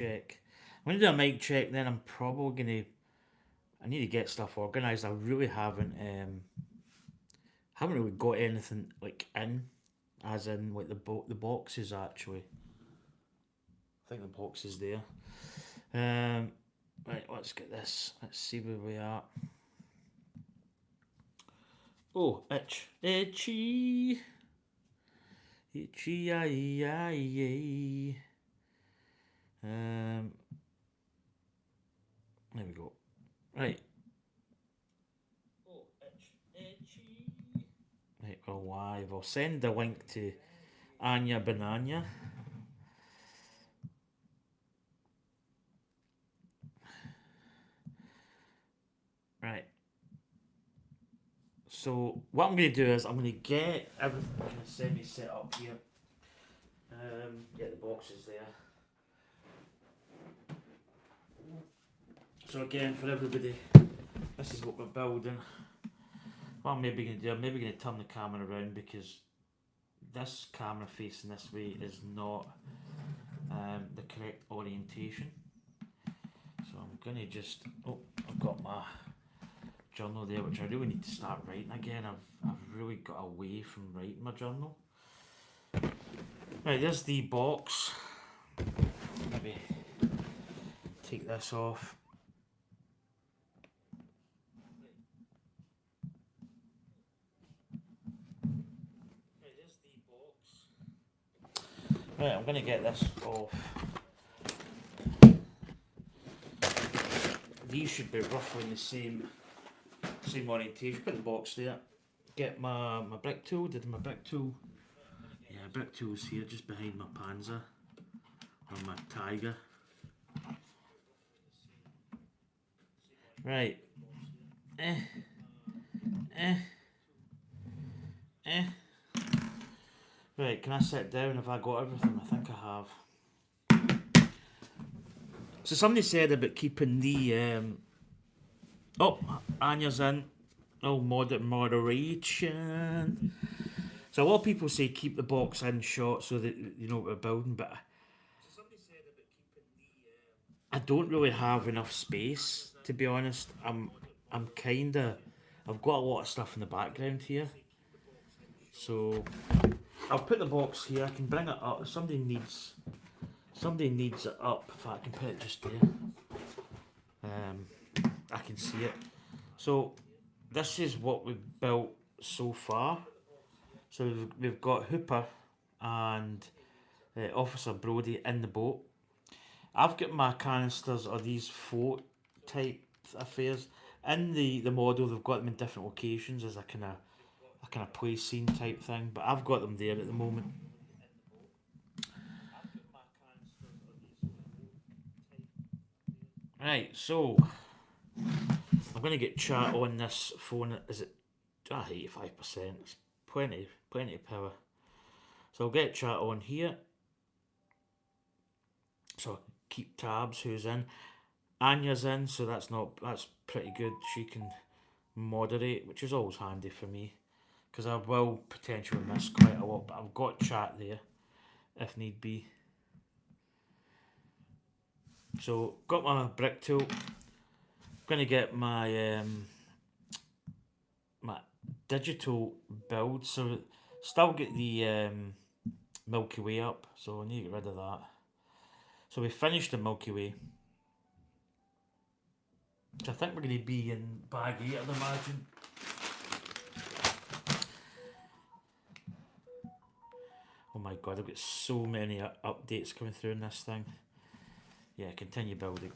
check. I'm gonna do a mic check, then I'm probably gonna. I need to get stuff organised. I really haven't really got anything like in, as in like the boxes actually. I think the box is there. Right, let's get this. Let's see where we are. Oh, itchy, itchy, ay. Um, there we go. Right. Oh, itchy. Right, we're live. I'll send the link to Anya Banana. Right. So what I'm going to do is I'm going to get everything kind of semi set up here. Get the boxes there. So again, for everybody, this is what we're building. What I'm maybe going to do, I'm maybe going to turn the camera around because this camera facing this way is not the correct orientation. So I'm going to just, I've got my journal there, which I really need to start writing again. I've really got away from writing my journal. Right, there's the box. Maybe take this off. Right, there's the box. Right, I'm gonna get this off. These should be roughly in the same orientation. Put the box there. Get my brick tool. Did my brick tool? Yeah, brick tool's here, just behind my Panzer or my Tiger. Right. Eh. Eh. Eh. Right, can I sit down? Have I got everything? I think I have. So somebody said about keeping the oh, Anya's in. Oh, moderation. So a lot of people say keep the box in shot so that you know what we're building, but I don't really have enough space to be honest. I'm kinda I've got a lot of stuff in the background here. So I'll put the box here, I can bring it up. If somebody needs it up, if I can put it just there. I can see it. So this is what we've built so far. So we've got Hooper and Officer Brody in the boat. I've got my canisters or these float type affairs. In the model they've got them in different locations as a play scene type thing, but I've got them there at the moment. Right, so I'm gonna get chat on this phone. Is it 85%? It's plenty of power. So I'll get chat on here. So I'll keep tabs who's in. Anya's in, so that's pretty good. She can moderate, which is always handy for me because I will potentially miss quite a lot. But I've got chat there if need be. So got my brick tool. Gonna get my digital build. So still get the Milky Way up. So I need to get rid of that. So we finished the Milky Way. Which I think we're going to be in bag 8, I'd imagine. Oh my god, I've got so many updates coming through in this thing. Yeah, continue building.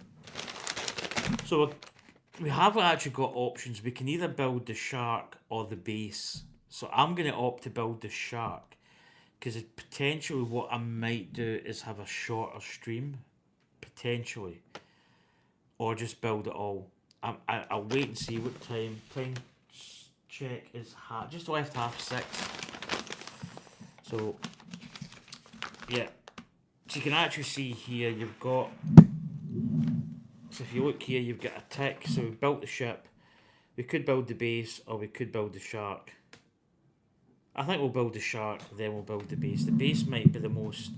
So we have actually got options. We can either build the shark or the base. So I'm going to opt to build the shark because potentially what I might do is have a shorter stream, potentially, or just build it all. I'll wait and see what time. Time check is just left 6:30. So yeah, so you can actually see here you've got. So if you look here, you've got a tick. So we built the ship. We could build the base, or we could build the shark. I think we'll build the shark, then we'll build the base. The base might be the most,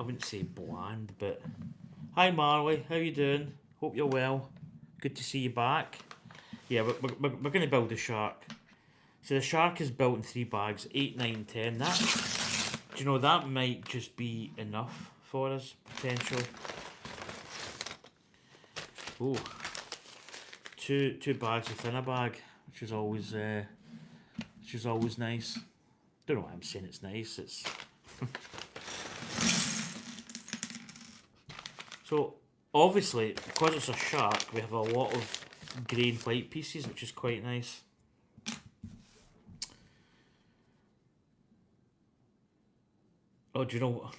I wouldn't say bland, but Hi Marley, how you doing? Hope you're well. Good to see you back. Yeah, we're going to build a shark. So the shark is built in 3 bags, 8, 9, 10. That, do you know, that might just be enough for us, potentially. Oh, two bags within a bag, which is always nice. Don't know why I'm saying it's nice. It's so obviously because it's a shark, we have a lot of grey and white pieces, which is quite nice. Oh, do you know what?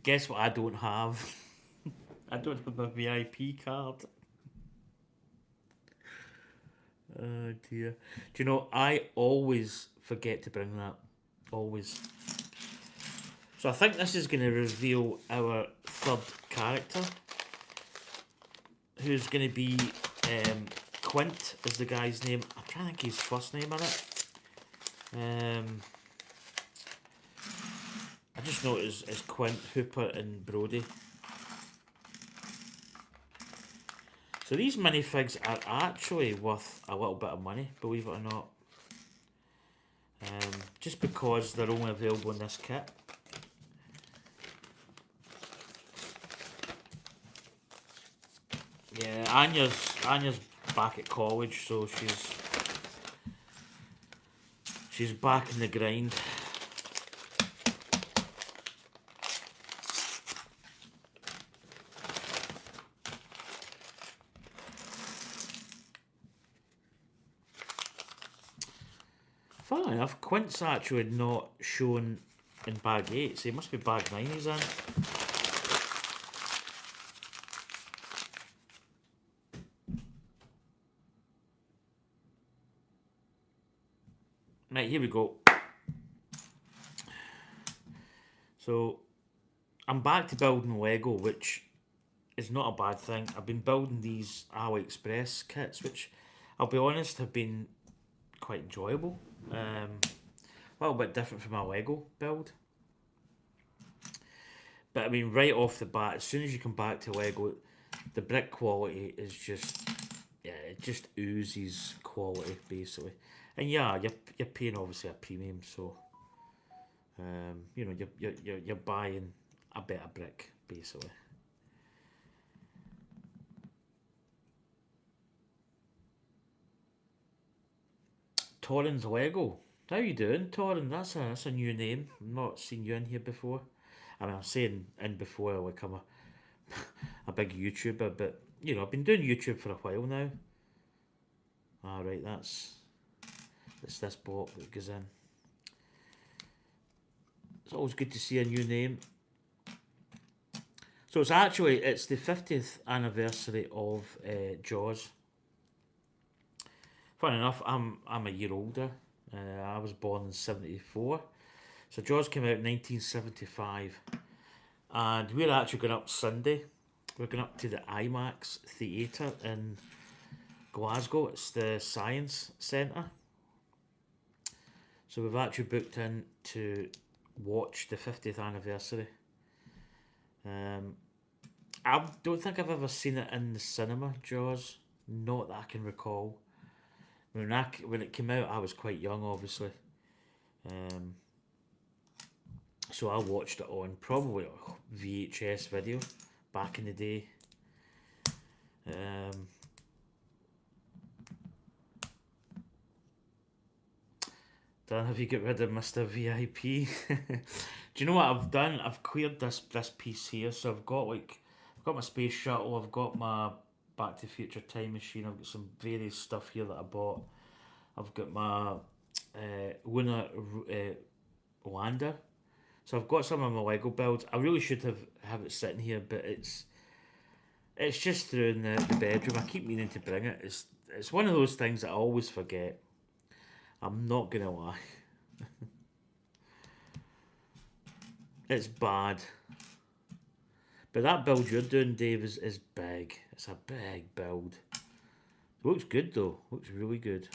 Guess what I don't have? I don't have a VIP card. Oh dear. Do you know, I always forget to bring that. Always. So I think this is going to reveal our third character, who's going to be Quint, is the guy's name. I'm trying to think his first name in it. I just know it as Quint, Hooper and Brody. So these minifigs are actually worth a little bit of money, believe it or not. Just because they're only available in this kit. Yeah, Anya's back at college, so she's back in the grind. Funnily enough, Quint's actually not shown in bag 8, so he must be bag 9 he's in. Right, here we go. So, I'm back to building Lego, which is not a bad thing. I've been building these AliExpress kits, which, I'll be honest, have been quite enjoyable. A little bit different from my Lego build. But I mean, right off the bat, as soon as you come back to Lego, the brick quality is just, yeah, it just oozes quality, basically. And yeah, you're paying obviously a premium, so you know, you're buying a better brick, basically. Torrin's Lego. How you doing, Torrin? That's a new name. I've not seen you in here before. I mean, I'm saying in before like I'm a big YouTuber, but you know, I've been doing YouTube for a while now. Alright, it's this block that goes in. It's always good to see a new name. So it's the 50th anniversary of Jaws. Funny enough, I'm a year older. I was born in '74, so Jaws came out in 1975, and we're actually going up Sunday. We're going up to the IMAX theatre in Glasgow. It's the Science Centre. So we've actually booked in to watch the 50th anniversary. I don't think I've ever seen it in the cinema, Jaws. Not that I can recall. When it came out, I was quite young, obviously. Um, so I watched it on probably a VHS video back in the day. Dan, have you got rid of Mr. VIP? Do you know what I've done? I've cleared this piece here, so I've got my space shuttle, I've got my Back to the Future time machine, I've got some various stuff here that I bought. I've got my lunar lander. So I've got some of my Lego builds. I really should have it sitting here, but it's just through in the bedroom. I keep meaning to bring it. It's one of those things that I always forget. I'm not gonna lie. It's bad. But that build you're doing, Dave, is big. It's a big build. Looks good though. Looks really good.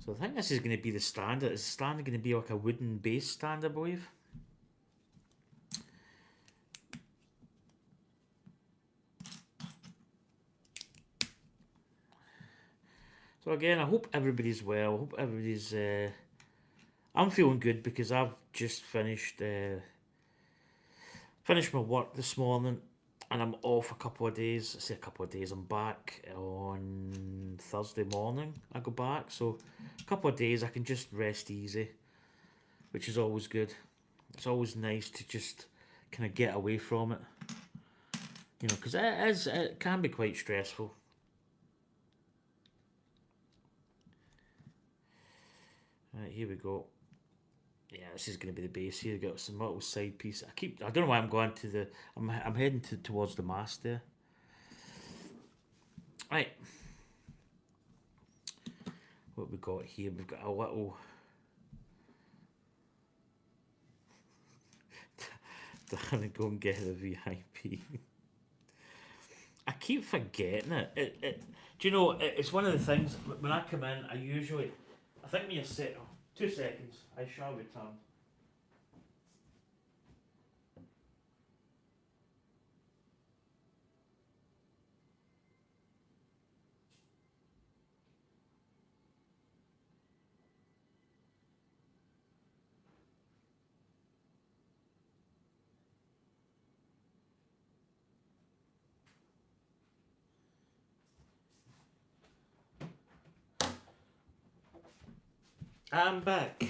So I think this is going to be the standard. Is the standard going to be like a wooden base stand, I believe? So again, I hope everybody's well. I hope everybody's... I'm feeling good because I've just finished my work this morning, and I'm off a couple of days. I say a couple of days. I'm back on Thursday morning. I go back, so a couple of days I can just rest easy, which is always good. It's always nice to just kind of get away from it, you know, because it can be quite stressful. Right, here we go. Yeah, this is going to be the base here. Got some little side piece. I don't know why I'm going to the. I'm heading towards the mast there. Right. What we got here? We've got a little. Gonna go and get the VIP. I keep forgetting it. Do you know? It's one of the things when I come in. I think when you sit. 2 seconds. I shall return. I'm back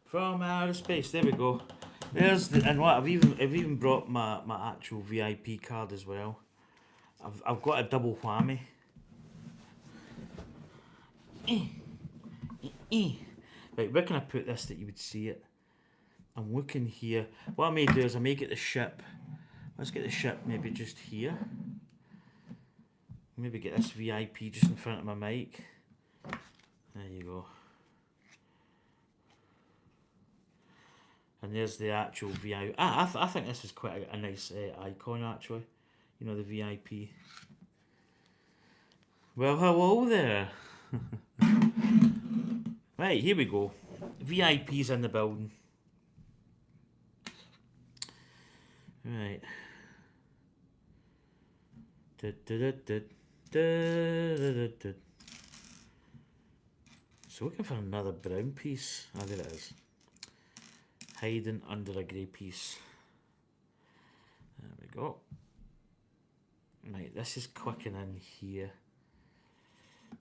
from outer space. There we go. There's and what I've even brought my actual VIP card as well. I've got a double whammy. Right, where can I put this that you would see it? I'm looking here. What I may do is I may get the ship. Let's get the ship maybe just here. Maybe get this VIP just in front of my mic. There you go. And there's the actual VIP. I think this is quite a nice icon actually. You know, the VIP. Well, hello there. Right, here we go. VIP's in the building. Right. So looking for another brown piece. Ah, there it is. Hiding under a grey piece. There we go. Right, this is clicking in here.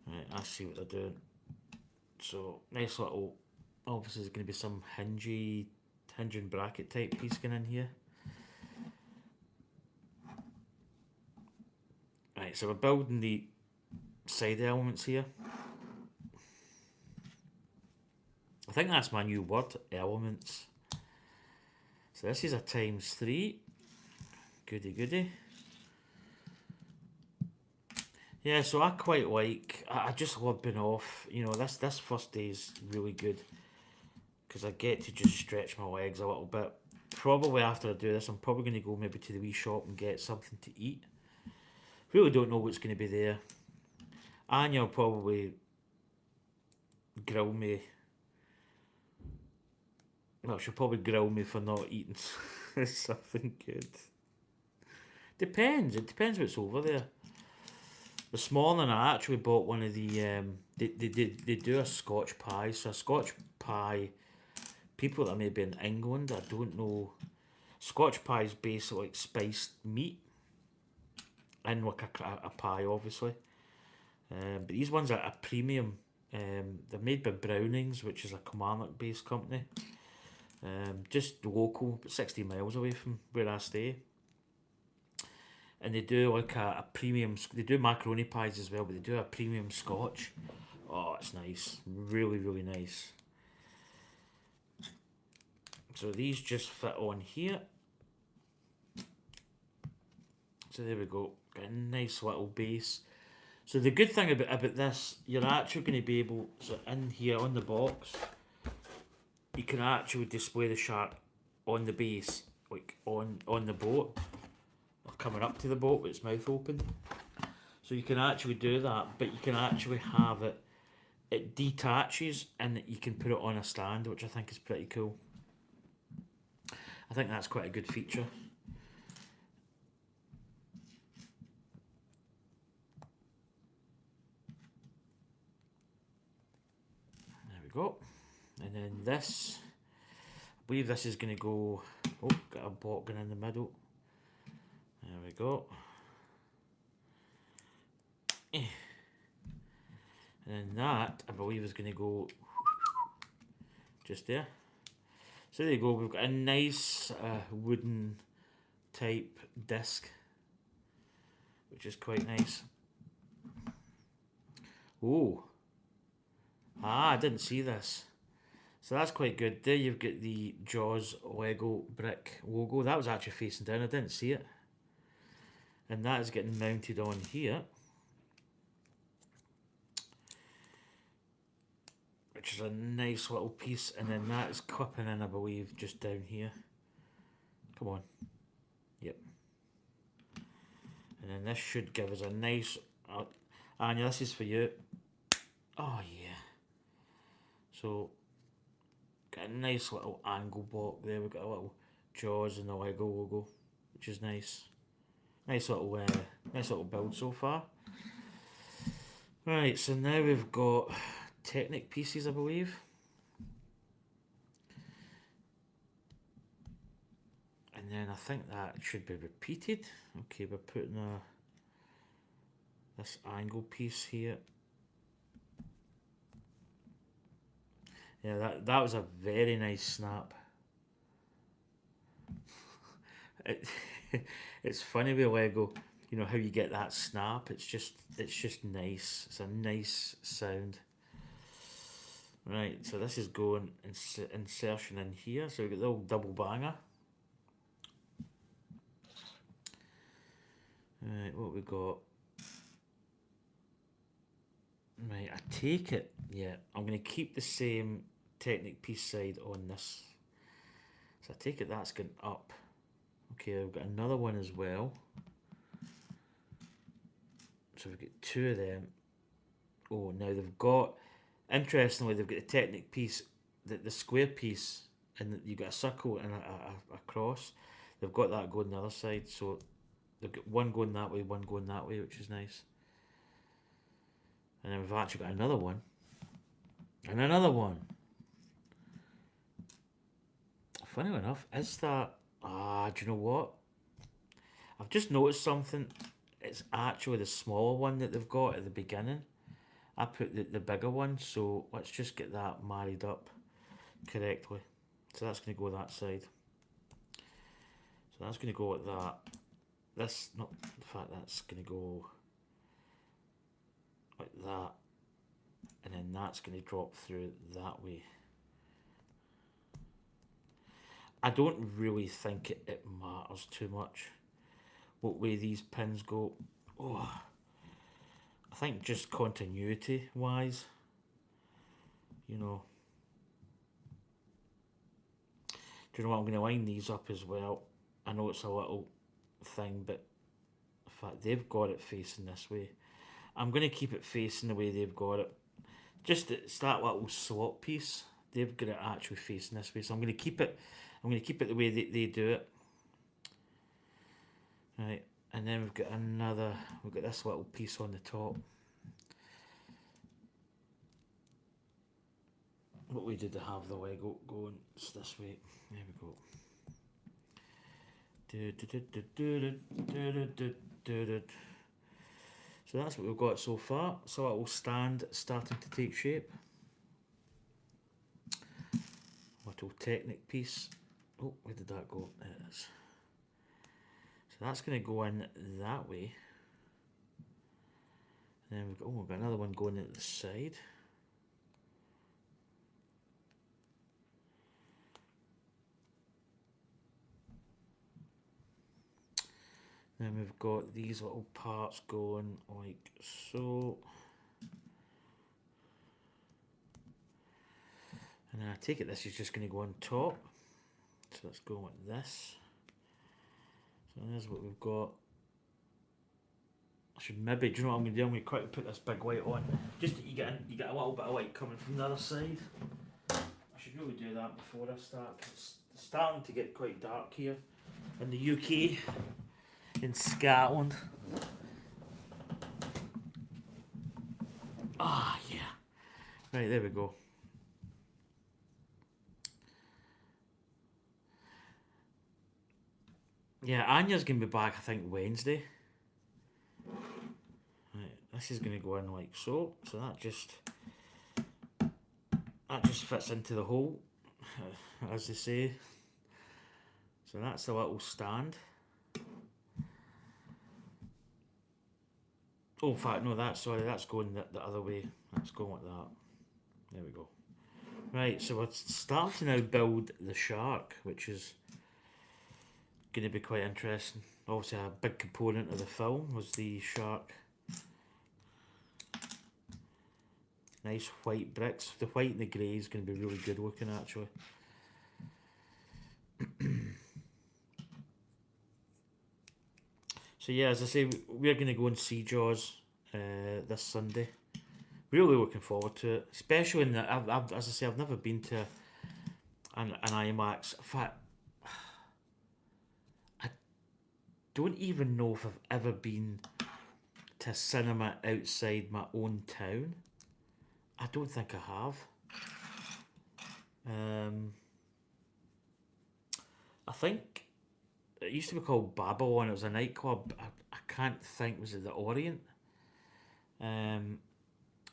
Right, I see what they're doing. So, nice little, obviously there's going to be some hinging bracket type piece going in here. Right, so we're building the side elements here. I think that's my new word, elements. So this is a ×3. Goody goody. Yeah, so I quite like. I just love being off. You know, this first day is really good because I get to just stretch my legs a little bit. Probably after I do this, I'm probably going to go maybe to the wee shop and get something to eat. Really don't know what's going to be there. Anya will probably grill me. Well, she'll probably grill me for not eating something good. Depends. It depends what's over there. This morning I actually bought one of the they do a Scotch pie. So a Scotch pie, people that may be in England, I don't know. Scotch pie is basically like spiced meat in like a pie, obviously. But these ones are a premium. They're made by Brownings, which is a Kilmarnock based company. Just local, but 60 miles away from where I stay. And they do like a premium. They do macaroni pies as well, but they do a premium Scotch. Oh, it's nice, really, really nice. So these just fit on here. So there we go. Got a nice little base. So the good thing about this, you're actually going to be able. So in here on the box, you can actually display the shark on the base, like on the boat. Coming up to the boat with its mouth open, so you can actually do that, but you can actually have it it detaches and you can put it on a stand, which I think is pretty cool. I think that's quite a good feature. There we go. And then this, I believe this is going to go, oh, got a botkin in the middle. There we go. And then that, I believe, is going to go just there. So there you go, we've got a nice wooden type disc, which is quite nice. Oh, I didn't see this. So that's quite good. There you've got the Jaws Lego brick logo. That was actually facing down, I didn't see it. And that is getting mounted on here, which is a nice little piece. And then that is clipping in, I believe, just down here. Come on. Yep. And then this should give us a nice... Anya, this is for you. Oh, yeah. So, got a nice little angle block there. We've got a little Jaws and the Lego logo, which is nice. Nice little build so far. Right, so now we've got Technic pieces, I believe. And then I think that should be repeated. Okay, we're putting this angle piece here. Yeah, that was a very nice snap. It's funny with Lego, you know how you get that snap. It's just nice. It's a nice sound. Right, so this is going insertion in here. So we got the old double banger. Right, what we got? Right, I take it. Yeah, I'm going to keep the same Technic piece side on this. So I take it that's going up. Okay, I've got another one as well. So we've got two of them. Oh, now they've got, interestingly, they've got the Technic piece, the square piece, and you've got a circle and a cross. They've got that going the other side, so they've got one going that way, one going that way, which is nice. And then we've actually got another one. And another one. Funny enough, is that... do you know what? I've just noticed something. It's actually the smaller one that they've got at the beginning. I put the bigger one, so let's just get that married up correctly. So that's going to go that side. So that's going to go like that. This, not the fact that's going to go like that. And then that's going to drop through that way. I don't really think it matters too much what way these pins go. Oh, I think just continuity wise, you know. Do you know what? I'm going to line these up as well. I know it's a little thing, but in fact they've got it facing this way. I'm going to keep it facing the way they've got it. Just it's that little slot piece. They've got it actually facing this way, so I'm going to keep it. I'm going to keep it the way they do it. Right, and then we've got another. We've got this little piece on the top. What we did to have the Lego going this way. There we go. So that's what we've got so far. So it will stand starting to take shape. Little Technic piece. Oh, where did that go? There it is. So that's going to go in that way. And then we've got another one going at the side. Then we've got these little parts going like so. And then I take it this is just going to go on top. So let's go like this. So there's what we've got. I should maybe, do you know what I'm gonna do? I'm gonna quickly put this big white on, just that you get a little bit of light coming from the other side. I should really do that before I start. 'Cause it's starting to get quite dark here in the UK, in Scotland. Ah, yeah. Right, there we go. Yeah, Anya's gonna be back, I think, Wednesday. Right, this is gonna go in like so. So that just fits into the hole, as they say. So that's the little stand. Oh, in fact, no, that's going the other way. That's going like that. There we go. Right, so we're starting to now build the shark, which is going to be quite interesting. Obviously, a big component of the film was the shark. Nice white bricks. The white and the grey is going to be really good looking, actually. So yeah, as I say, we're going to go and see Jaws this Sunday. Really looking forward to it, especially in the. As I say, I've never been to an IMAX. In fact, I don't even know if I've ever been to a cinema outside my own town. I don't think I have. I think it used to be called Babylon. It was a nightclub. I can't think. Was it the Orient?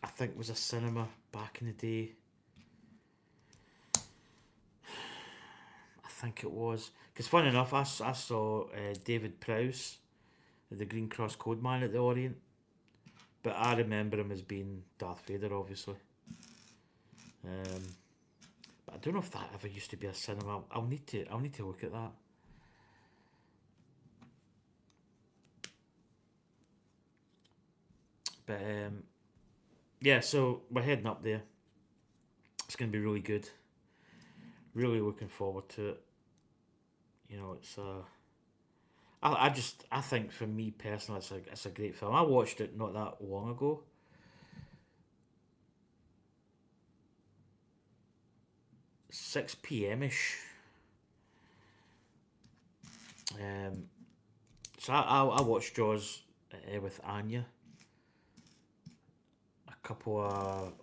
I think it was a cinema back in the day. I think it was. Because funny enough, I saw David Prowse, the Green Cross Code Man at the Orient. But I remember him as being Darth Vader, obviously. But I don't know if that ever used to be a cinema. I'll need to look at that. But yeah, so we're heading up there. It's going to be really good. Really looking forward to it. You know, it's I think for me personally, it's a great film. I watched it not that long ago. 6 p.m. ish. So I watched Jaws with Anya a couple of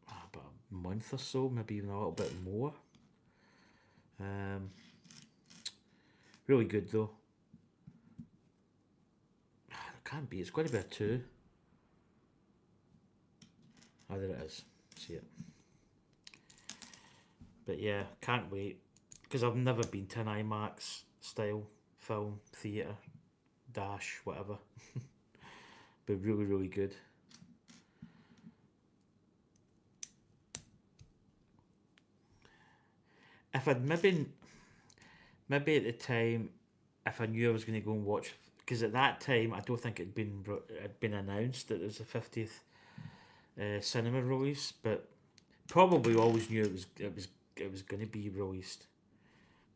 about a month or so, maybe even a little bit more. Really good though. It can't be. It's going to be a two. Oh, there it is. See it. But yeah, can't wait because I've never been to an IMAX style film theatre dash whatever. But really, really good. If I'd maybe at the time, if I knew I was going to go and watch, because at that time I don't think it'd been announced that there was a 50th cinema release, but probably always knew it was going to be released.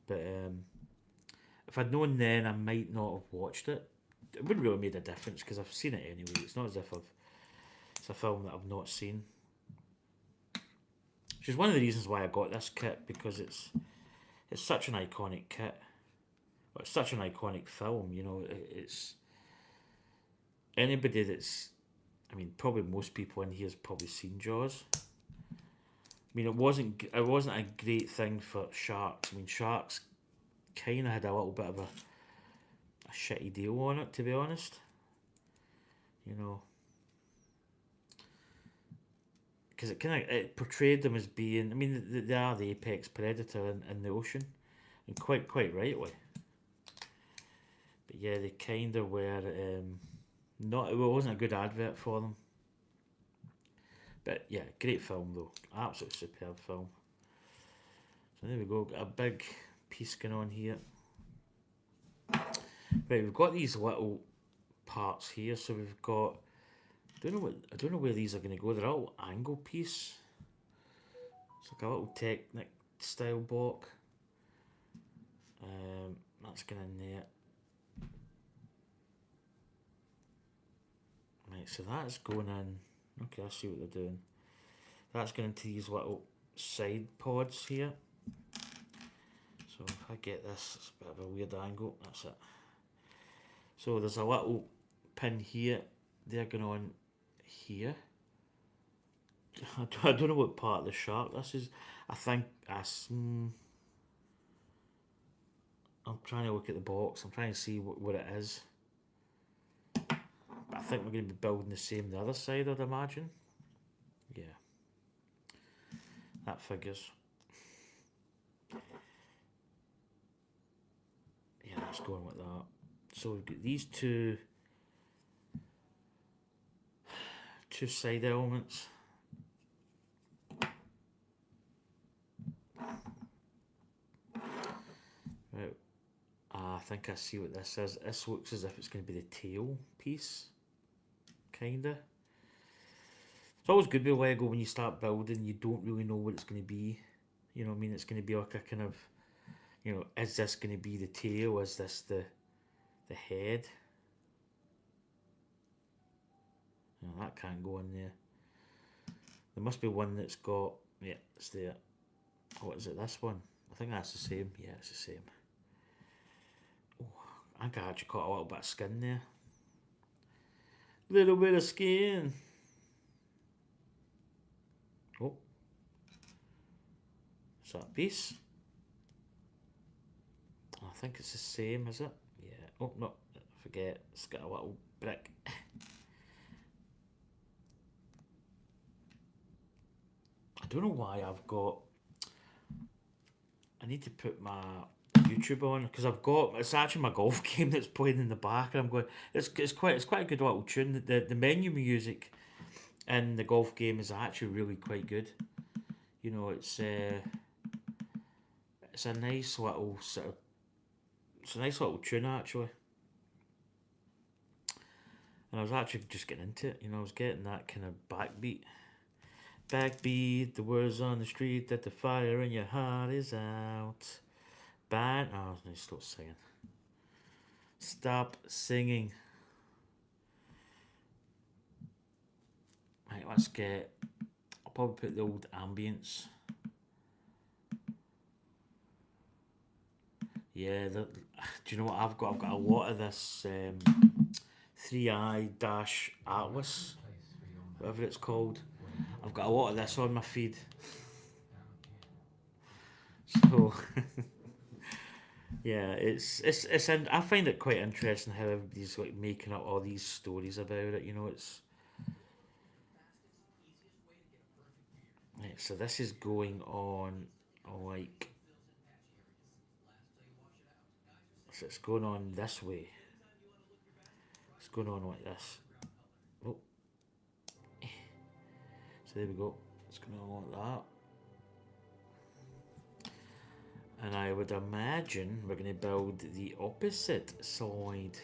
But if I'd known then, I might not have watched it. It wouldn't really made a difference because I've seen it anyway. It's not as if it's a film that I've not seen. Which is one of the reasons why I got this kit, because it's such an iconic kit. Well, it's such an iconic film. You know, it's anybody that's. I mean, probably most people in here has probably seen Jaws. I mean, it wasn't a great thing for sharks. I mean, sharks kind of had a little bit of a shitty deal on it, to be honest. You know, because it portrayed them as being. I mean, they are the apex predator in the ocean, and quite rightly. But yeah, they kind of were. Not it wasn't a good advert for them. But yeah, great film though, absolutely superb film. So there we go, got a big piece going on here. Right, we've got these little parts here. So we've got. I don't know where these are going to go. They're a little angle piece. It's like a little Technic style block. That's going in there. Right, so that's going in. Okay, I see what they're doing. That's going into these little side pods here. So if I get this, it's a bit of a weird angle. That's it. So there's a little pin here. They're going on here. I don't know what part of the shark this is. I think I'm trying to look at the box. I'm trying to see what it is. But I think we're going to be building the same the other side, I'd imagine. Yeah. That figures. Yeah, that's going with that. So we've got these two side elements. Right. I think I see what this is. This looks as if it's going to be the tail piece. Kinda. It's always good with Lego when you start building, you don't really know what it's going to be. You know what I mean? It's going to be like a kind of, you know, is this going to be the tail? Is this the head? No, that can't go in there. There must be one that's got, yeah, it's there. What is it, this one? I think that's the same. Yeah, it's the same. Oh, I think I actually caught a little bit of skin there. Little bit of skin. Oh. Is that a piece? I think it's the same, is it? Yeah. Oh, no. Forget. It's got a little brick. I don't know why I've got... I need to put my YouTube on because it's actually my golf game that's playing in the back, and I'm going. It's quite a good little tune. The menu music in the golf game is actually really quite good. You know, it's a nice little sort of. It's a nice little tune actually. And I was actually just getting into it. You know, I was getting that kind of backbeat. Backbeat, the words on the street that the fire in your heart is out. Band. Oh, I stop singing. Stop singing. Right, let's get. I'll probably put the old ambience. Yeah, do you know what I've got? I've got a lot of this 3i dash Atlas, whatever it's called. I've got a lot of this on my feed. So yeah, it's I find it quite interesting how everybody's like making up all these stories about it. You know, it's right, so this is going on like so it's going on this way. It's going on like this. Oh, so there we go. It's going on like that. And I would imagine we're going to build the opposite side.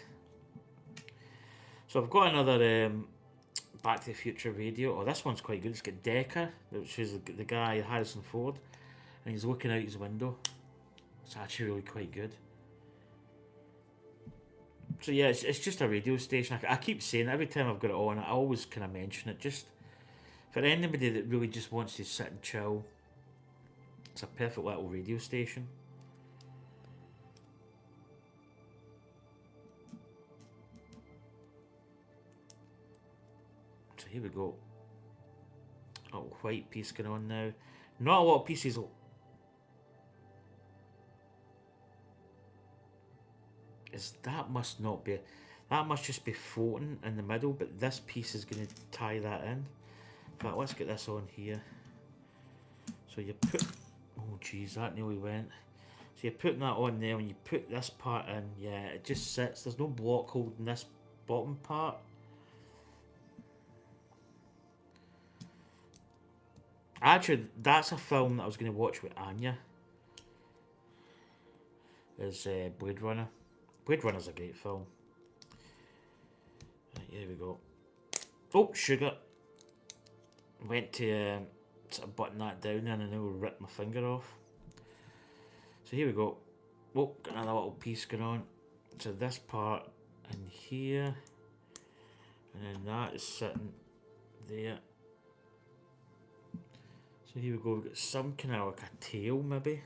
So I've got another Back to the Future radio. Oh, this one's quite good. It's got Decker, which is the guy, Harrison Ford, and he's looking out his window. It's actually really quite good. So yeah, it's just a radio station. I keep saying it every time I've got it on. I always kind of mention it. Just for anybody that really just wants to sit and chill, it's a perfect little radio station. So here we go. A little white piece going on now. Not a lot of pieces. That must not be. That must just be floating in the middle. But this piece is going to tie that in. But let's get this on here. So you put. Oh geez, that nearly went. So you're putting that on there. When you put this part in, yeah, it just sits. There's no block holding this bottom part. Actually, that's a film that I was going to watch with Anya. Is Blade Runner. Blade Runner's a great film. Right, here we go. Oh, sugar. Went to sort of button that down and I nearly ripped my finger off. So here we go. Oh, got another little piece going on. So this part in here. And then that is sitting there. So here we go, we've got some kind of like a tail maybe.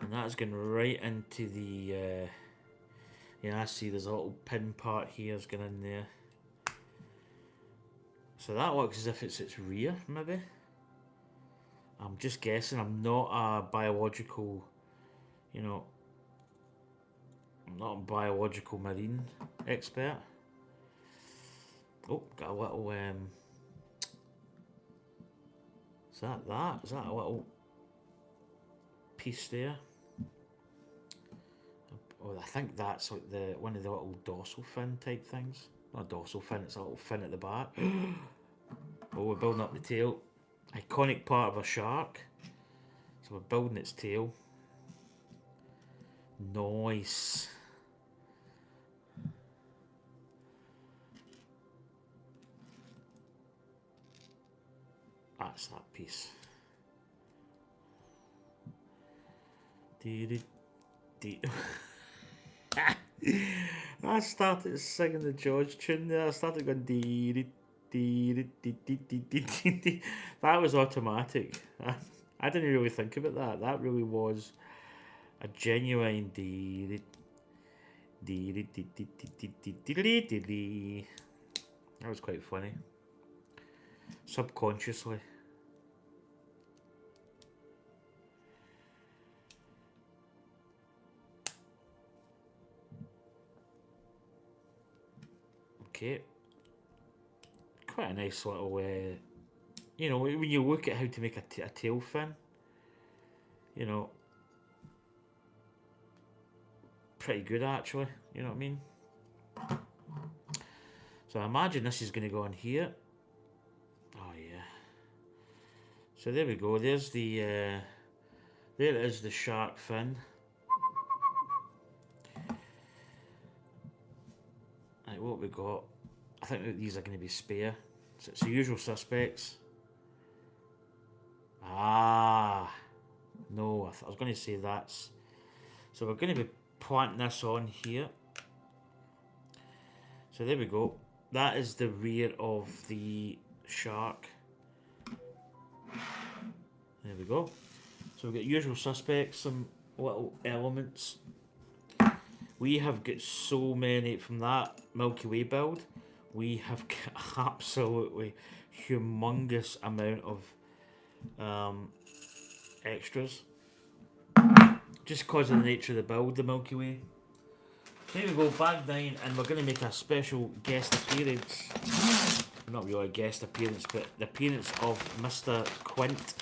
And that's going right into the, yeah, I see there's a little pin part here that's going in there. So that looks as if it's its rear, maybe. I'm just guessing, I'm not a biological, you know, I'm not a biological marine expert. Oh, got a little, is that that? Is that a little piece there? Oh, I think that's like the one of the little dorsal fin type things. Not a dorsal fin, it's a little fin at the back. Oh, we're building up the tail. Iconic part of a shark. So we're building its tail. Nice. That's that piece. I started singing the George tune there. I started going dee dee dee. That was automatic. I didn't really think about that. That really was a genuine dee dee. That was quite funny. Subconsciously. Okay. Quite a nice little, you know, when you look at how to make a tail fin, you know, pretty good actually, you know what I mean? So I imagine this is going to go on here. Oh yeah. So there we go, there's the, there is the shark fin. Right, what we got? I think that these are going to be spare. So it's the usual suspects. Ah, no, I was going to say that's... So we're going to be planting this on here. So there we go. That is the rear of the shark. There we go. So we've got usual suspects, some little elements. We have got so many from that Milky Way build. We have got absolutely humongous amount of extras. Just because of the nature of the build, the Milky Way. Here we go, bag 9, and we're going to make a special guest appearance. Not really a guest appearance, but the appearance of Mr. Quint,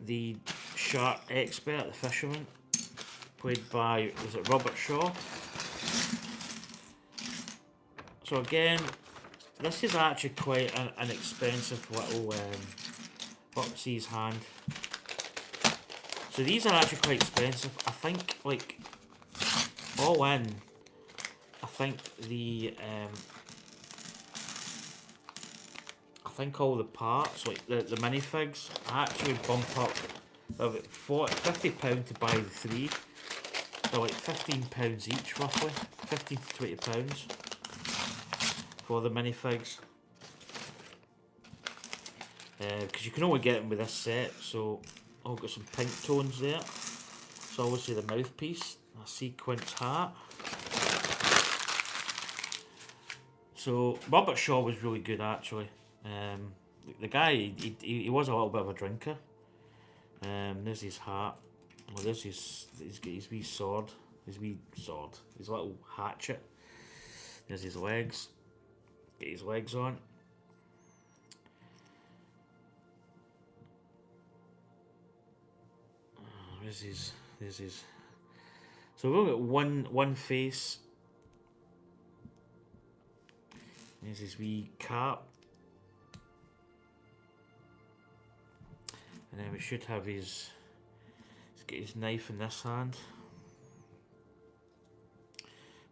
the shark expert, the fisherman, played by, was it Robert Shaw? So again, this is actually quite an expensive little Bucksea's hand. So these are actually quite expensive. I think, like, all in, I think the I think all the parts, like the minifigs, actually bump up about £50 to buy the 3. So like £15 each roughly, £15 to £20 for the minifigs. Because you can only get them with this set, so I've got some pink tones there. So obviously the mouthpiece, a sequence hat. So Robert Shaw was really good actually. The guy, he was a little bit of a drinker. There's his hat. Well, there's he's got his wee sword. His little hatchet. There's his legs. Get his legs on. There's his. So we've got one face. There's his wee cap. And then we should have his... He's got his knife in this hand.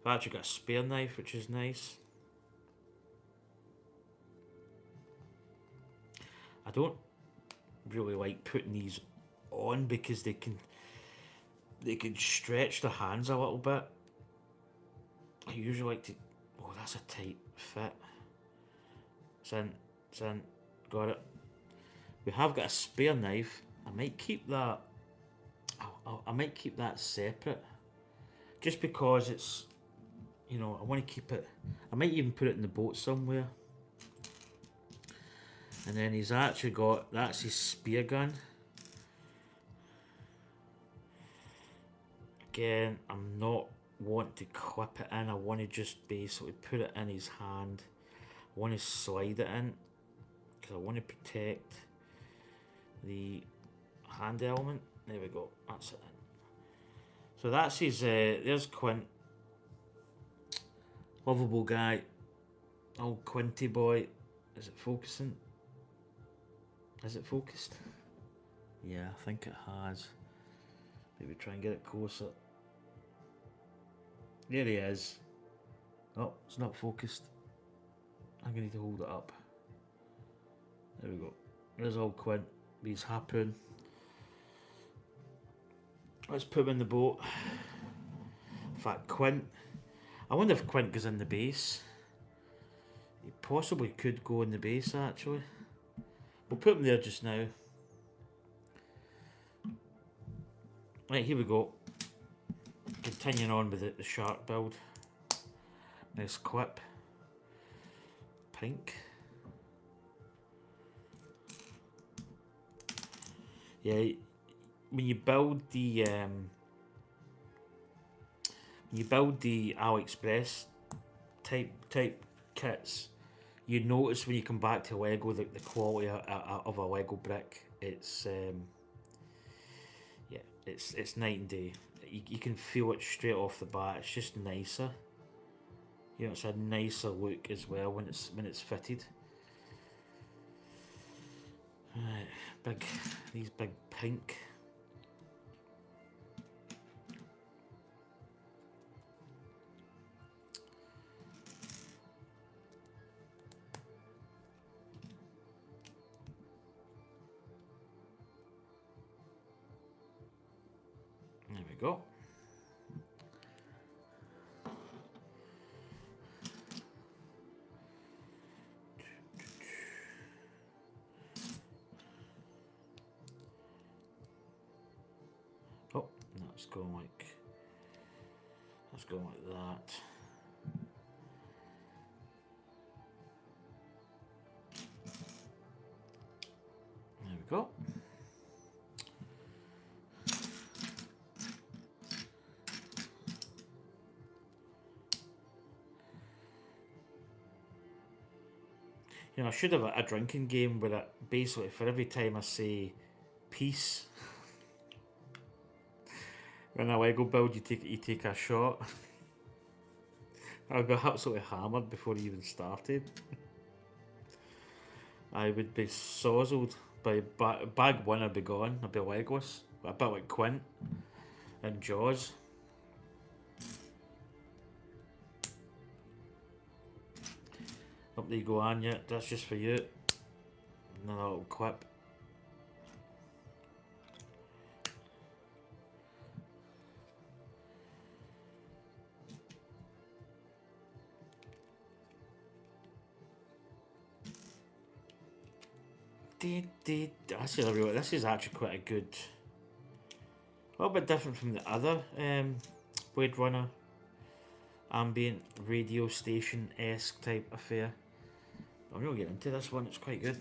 I've actually got a spare knife, which is nice. I don't really like putting these on because they can stretch the hands a little bit. I usually like to. Oh, that's a tight fit. It's in. It's in. Got it. We have got a spare knife. I might keep that. I might keep that separate, just because it's. You know, I want to keep it. I might even put it in the boat somewhere. And then he's actually got. That's his spear gun. Again, I'm not want to clip it in. I want to just basically put it in his hand. I want to slide it in because I want to protect the hand element. There we go. That's it. So that's his. There's Quint. Lovable guy. Old Quinty boy. Is it focusing? Is it focused? Yeah, I think it has. Maybe try and get it closer. There he is. Oh, it's not focused. I'm going to need to hold it up. There we go. There's old Quint. He's harpoon. Let's put him in the boat. In fact, Quint. I wonder if Quint goes in the base. He possibly could go in the base, actually. We'll put him there just now. Right, here we go. Continuing on with the shark build. Nice clip. Pink. Yeah, when you build the AliExpress type kits, you notice when you come back to Lego the quality of a Lego brick. It's yeah, it's night and day. You can feel it straight off the bat. It's just nicer. You know, it's a nicer look as well when it's fitted. Right, these big pink. There we go. Oh, that's going like that. There we go. You know, I should have a drinking game where it basically for every time I say peace in a Lego build, you take a shot. I'd be absolutely hammered before he even started. I would be sozzled by bag one. I'd be gone. I'd be legless, a bit like Quint and Jaws. Up there you go, Anya. That's just for you. Another little clip. This is actually quite a good. A little bit different from the other Blade Runner ambient radio station-esque type affair. I'm going to get into this one, it's quite good.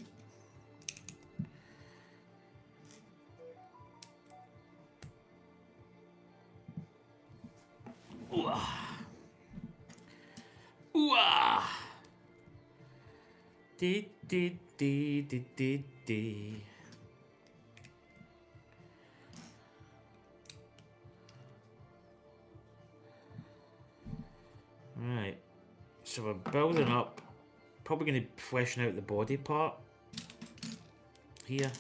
Ooh ah. Ooh ah. Dee dee dee dee dee dee. Right, so we're building up. Probably going to be fleshing out the body part here.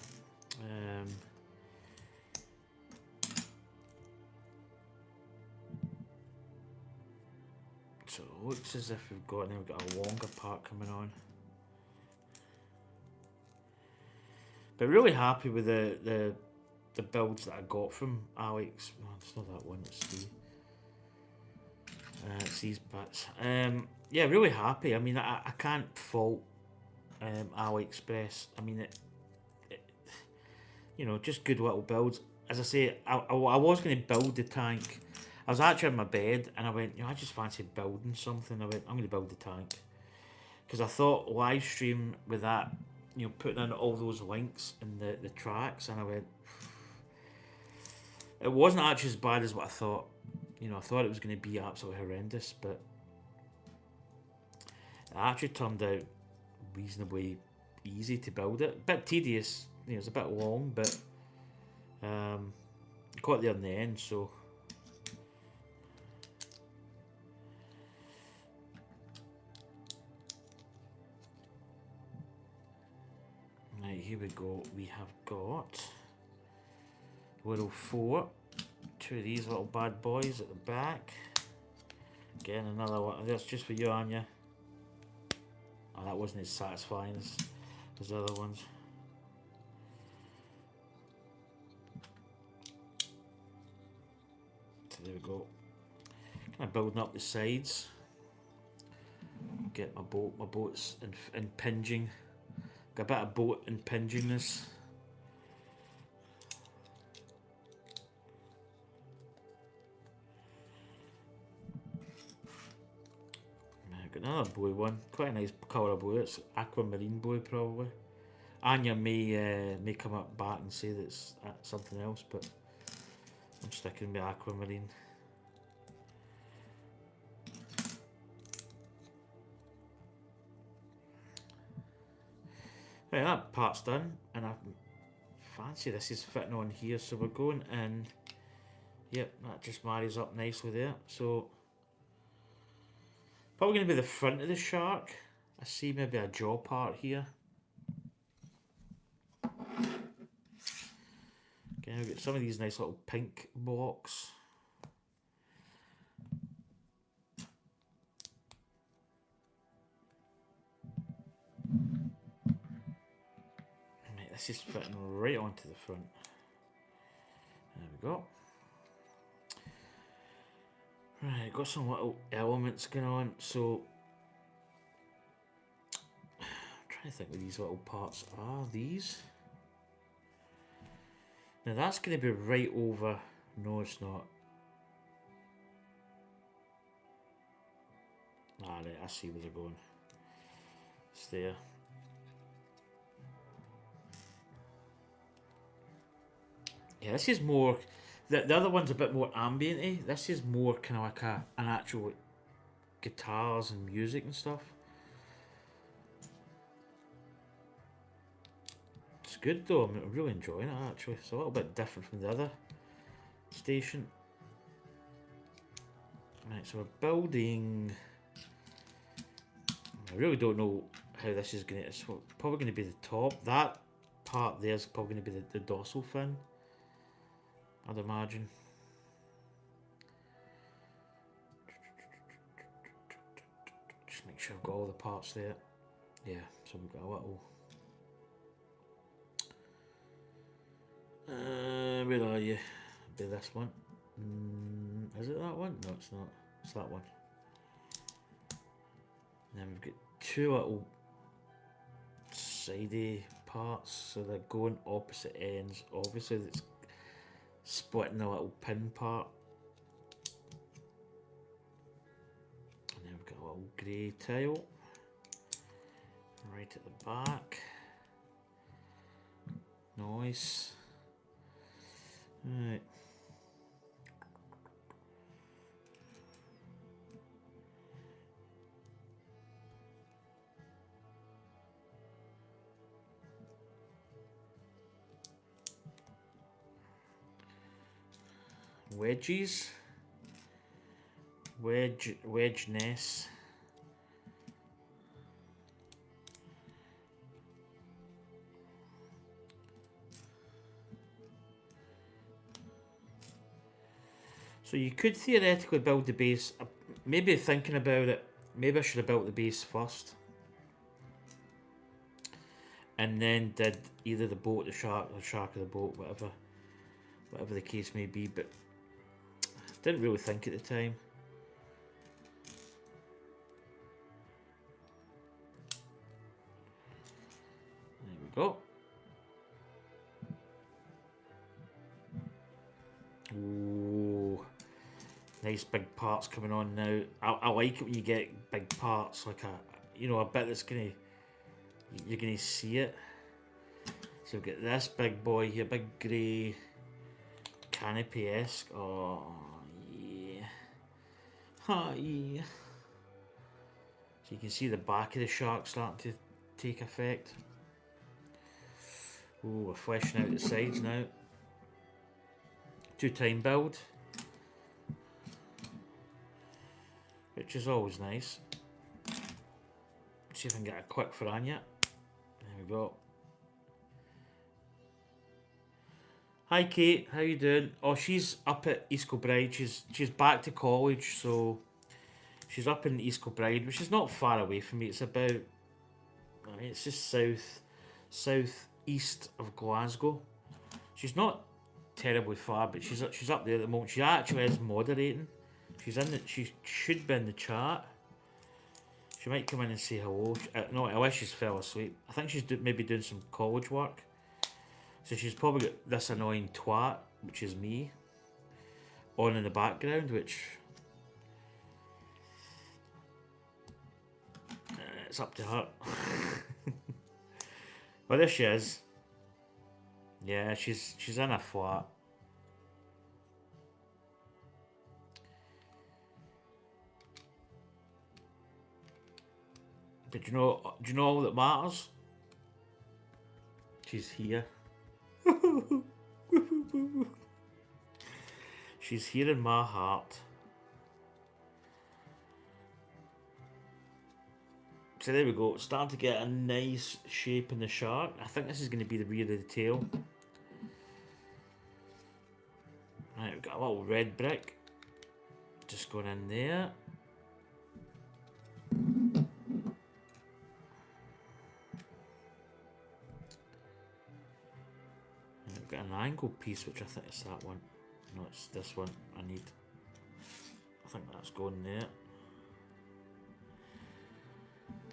So it looks as if we've got a longer part coming on. But really happy with the builds that I got from Alex. Oh, it's not that one, it's the It's these bits. Yeah, really happy. I mean, I can't fault AliExpress. I mean, you know, just good little builds. As I say, I was going to build the tank. I was actually in my bed and I went, you know, I just fancy building something. I went, I'm going to build the tank. Because I thought live stream with that, you know, putting in all those links and the tracks, and I went, it wasn't actually as bad as what I thought. You know, I thought it was going to be absolutely horrendous, but it actually turned out reasonably easy to build it. A bit tedious, you know, it's a bit long, but got there in the end, so. Right, here we go. We have got little 4. 2 of these little bad boys at the back. Again, another one. That's just for you, Anya. Oh, that wasn't as satisfying as the other ones. So there we go. Kind of building up the sides. Get my boat. My boat's impinging. Got a bit of boat impingingness. Got another blue one. Quite a nice colour of blue. It's aquamarine blue, probably. Anya may come up back and say that's something else, but I'm sticking with aquamarine. Right, that part's done, and I fancy this is fitting on here, so we're going in. Yep, that just marries up nicely there. So probably going to be the front of the shark. I see maybe a jaw part here. Okay, we've got some of these nice little pink blocks. Right, this is fitting right onto the front. There we go. Right, got some little elements going on. So I'm trying to think what these little parts are. These. Now that's going to be right over. No, it's not. Ah, right, I see where they're going. It's there. Yeah, this is more. The other one's a bit more ambient-y. This is more kind of like an actual guitars and music and stuff. It's good though. I'm really enjoying it actually. It's a little bit different from the other station. Right, so we're building. I really don't know how this is going to. It's probably going to be the top. That part there is probably going to be the dorsal fin, I'd imagine. Just make sure I've got all the parts there. Yeah, so we've got a little. Where are you? Be this one. Is it that one? No, it's not. It's that one. And then we've got 2 little sidey parts, so they're going opposite ends. Obviously, that's splitting the little pin part. And then we've got a little grey tile right at the back. Nice. Right. Wedges. Wedge ness. So you could theoretically build the base, maybe thinking about it, maybe I should have built the base first. And then did either the boat, the shark or the boat, whatever the case may be, but didn't really think at the time. go. Ooh, nice big parts coming on now. I like it when you get big parts, like a bit that's you're gonna see it. So we've got this big boy here, big grey canopy-esque. Oh yeah, oh yeah. So you can see the back of the shark starting to take effect. Ooh, we're fleshing out the sides now. 2-time build, which is always nice. See if I can get a quick for Anya. There we go. Hi Kate, how you doing? Oh, she's up at East Kilbride. She's back to college, so she's up in East Kilbride, which is not far away from me. It's about, I mean, it's just southeast of Glasgow. She's not terribly far, but she's up there at the moment. She actually is moderating. She should be in the chat. She might come in and say hello. No, I wish she's fell asleep. I think she's maybe doing some college work. So she's probably got this annoying twat, which is me, on in the background, which it's up to her. Well, there she is. Yeah, she's in a flat. But do you know all that matters? She's here. She's here in my heart. So there we go. Starting to get a nice shape in the shark. I think this is going to be the rear of the tail. Right, we've got a little red brick. Just going in there. We've got an angle piece, which I think is that one. No, it's this one I need. I think that's going there.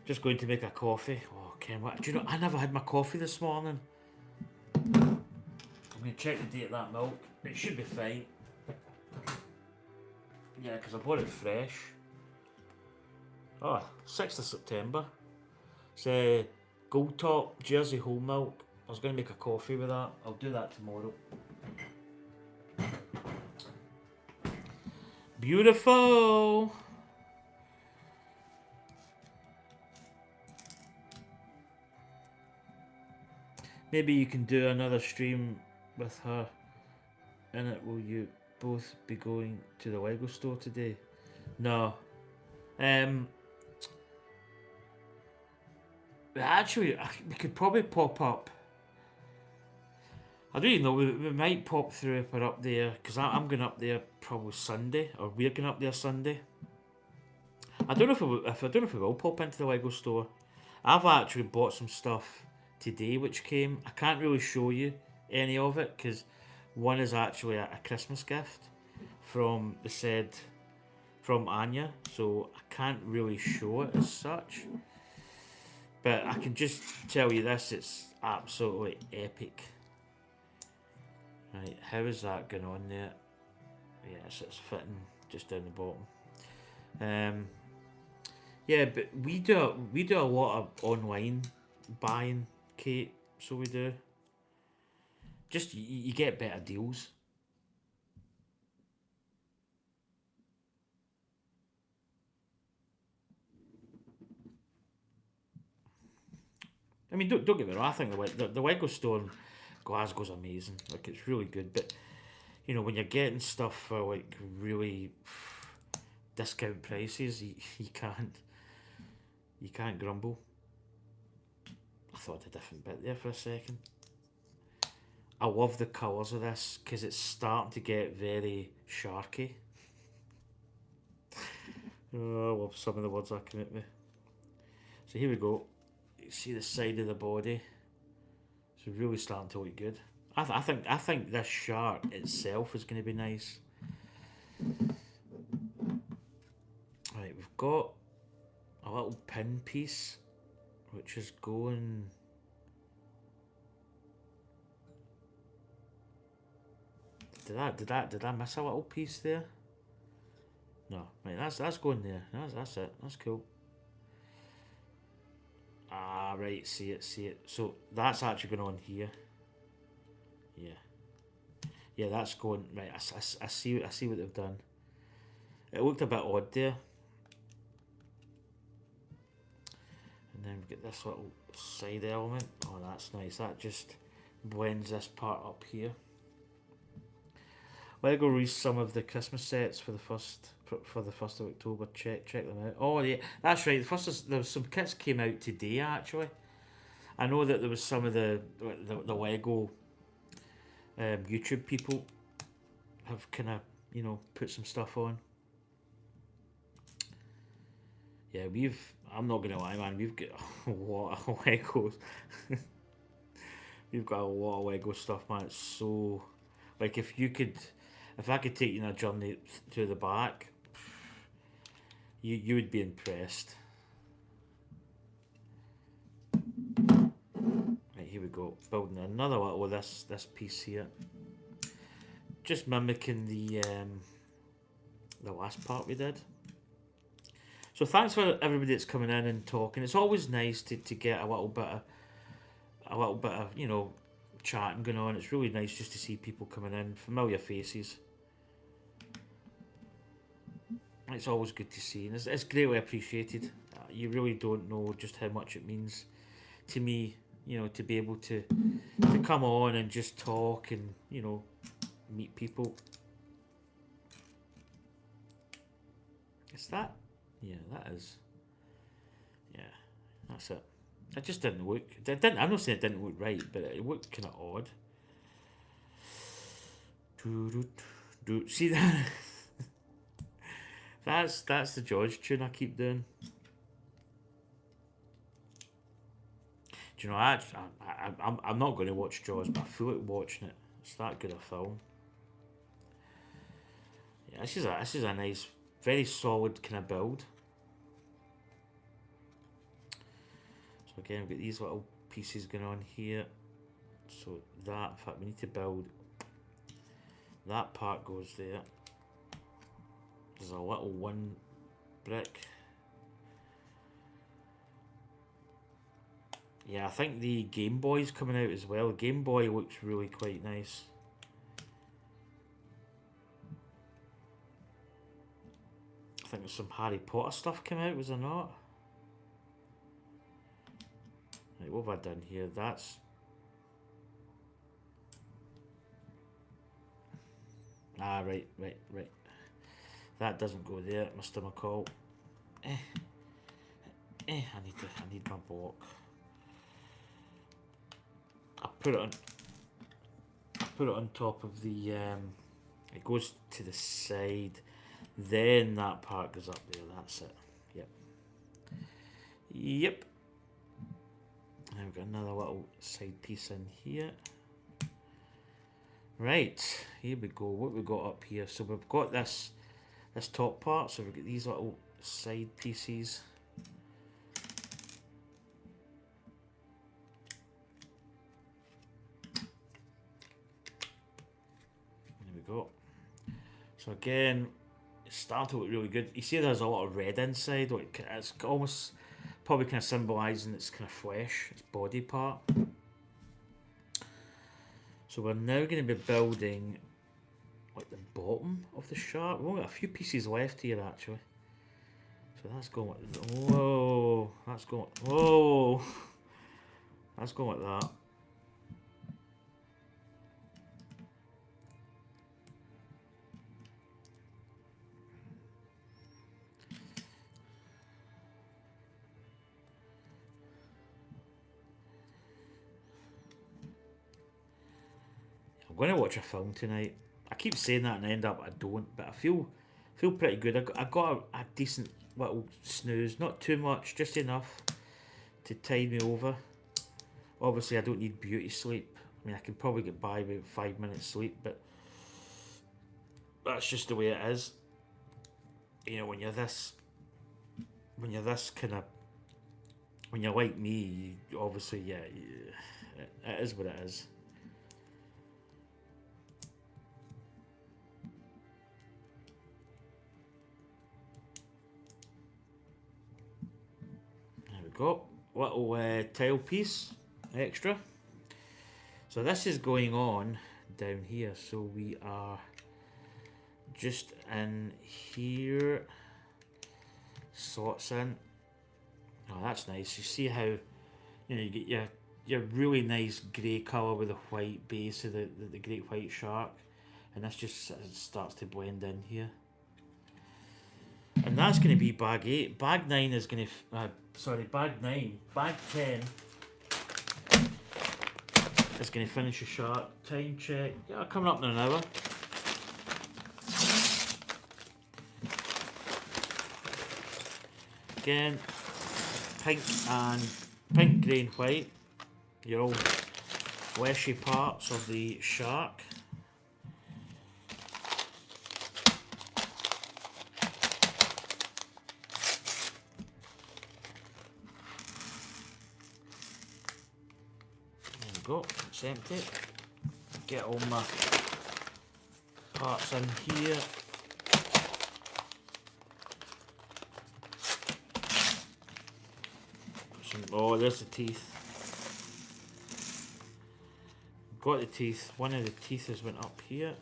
Just going to make a coffee. Oh, Ken, what? Do you know, I never had my coffee this morning. I'm going to check the date of that milk. It should be fine. Yeah, because I bought it fresh. Oh, 6th of September. It's Gold Top Jersey whole milk. I was going to make a coffee with that. I'll do that tomorrow. Beautiful! Maybe you can do another stream with her in it. Will you both be going to the Lego store today? No. Actually, we could probably pop up. I don't even know, we might pop through if we're up there, because I'm going up there probably Sunday, or we're going up there Sunday. I don't know if we will pop into the Lego store. I've actually bought some stuff today which came. I can't really show you any of it, because one is actually a Christmas gift from Anya, so I can't really show it as such. But I can just tell you this, it's absolutely epic. Right, how is that going on there? Yes, it's fitting just down the bottom. Yeah, but we do a lot of online buying, Kate. So we do. Just you get better deals. I mean, don't get me wrong. I think the Lego store in Glasgow's amazing. Like, it's really good. But you know, when you're getting stuff for like really discount prices, you can't grumble. I thought a different bit there for a second. I love the colours of this because it's starting to get very sharky. Oh, I love some of the words that come at me. So here we go. You see the side of the body. It's really starting to look good. I think this shark itself is going to be nice. Right, we've got a little pin piece, which is going Did I miss a little piece there? No, right. That's going there. That's it. That's cool. Ah, right. See it. See it. So that's actually going on here. Yeah. Yeah, that's going right. I see. I see what they've done. It looked a bit odd there. And then we get this little side element. Oh, that's nice. That just blends this part up here. Lego released some of the Christmas sets for the first of October. Check them out. Oh yeah, that's right. There was some kits came out today actually. I know that there was some of the Lego YouTube people have kind of put some stuff on. Yeah, I'm not gonna lie, man. We've got a lot of Legos. We've got a lot of Lego stuff, man. It's so like if I could take you on a journey to the back, you would be impressed. Right, here we go. Building another little of this piece here. Just mimicking the last part we did. So thanks for everybody that's coming in and talking. It's always nice to get a little bit of chatting going on. It's really nice just to see people coming in, familiar faces. It's always good to see, and it's greatly appreciated. You really don't know just how much it means to me, to be able to come on and just talk and meet people. Is that? Yeah, that is. Yeah, that's it. It just didn't look. I'm not saying it didn't look right, but it looked kind of odd. See that? That's the Jaws tune I keep doing. Do you know? I'm not going to watch Jaws, but I feel like watching it. It's that good a film. Yeah, this is a nice, very solid kind of build. So again, we've got these little pieces going on here. So that, in fact, we need to build. That part goes there. There's a little one brick. Yeah, I think the Game Boy's coming out as well. Game Boy looks really quite nice. I think there's some Harry Potter stuff came out, was there not? Right, what have I done here? That's... Ah, right. That doesn't go there, Mr. McCall. I need my block. I put it on top of the it goes to the side, then that part goes up there. That's it. Yep. And we've got another little side piece in here. Right, here we go. What we got up here? So we've got this top part. So we've got these little side pieces. There we go. So again, it's starting to look really good. You see, there's a lot of red inside. Like it's almost probably kind of symbolising its kind of flesh, its body part. So we're now going to be building like the bottom of the shark. We've only got a few pieces left here actually. So that's going like, whoa, that's going, whoa, that's going like that. I'm going to watch a film tonight. I keep saying that and end up I don't, but I feel pretty good. I got a decent little snooze, not too much, just enough to tide me over. Obviously, I don't need beauty sleep. I mean, I can probably get by with 5 minutes sleep, but that's just the way it is. You know, when you're this kind of, when you're like me, obviously, yeah, it is what it is. go. Little tile piece extra. So this is going on down here. So we are just in here. Slots in. Oh, that's nice. You see how you get your really nice grey colour with the white base of the great white shark, and this just starts to blend in here. And that's going to be bag 8. Bag 9 is going to bag 9. Bag 10 is going to finish a shark. Time check. Yeah, coming up in an hour. Again, pink, grey and white. Your old fleshy parts of the shark. There we go, it's empty. Get all my parts in here. Oh, there's the teeth. Got the teeth. One of the teeth has went up here.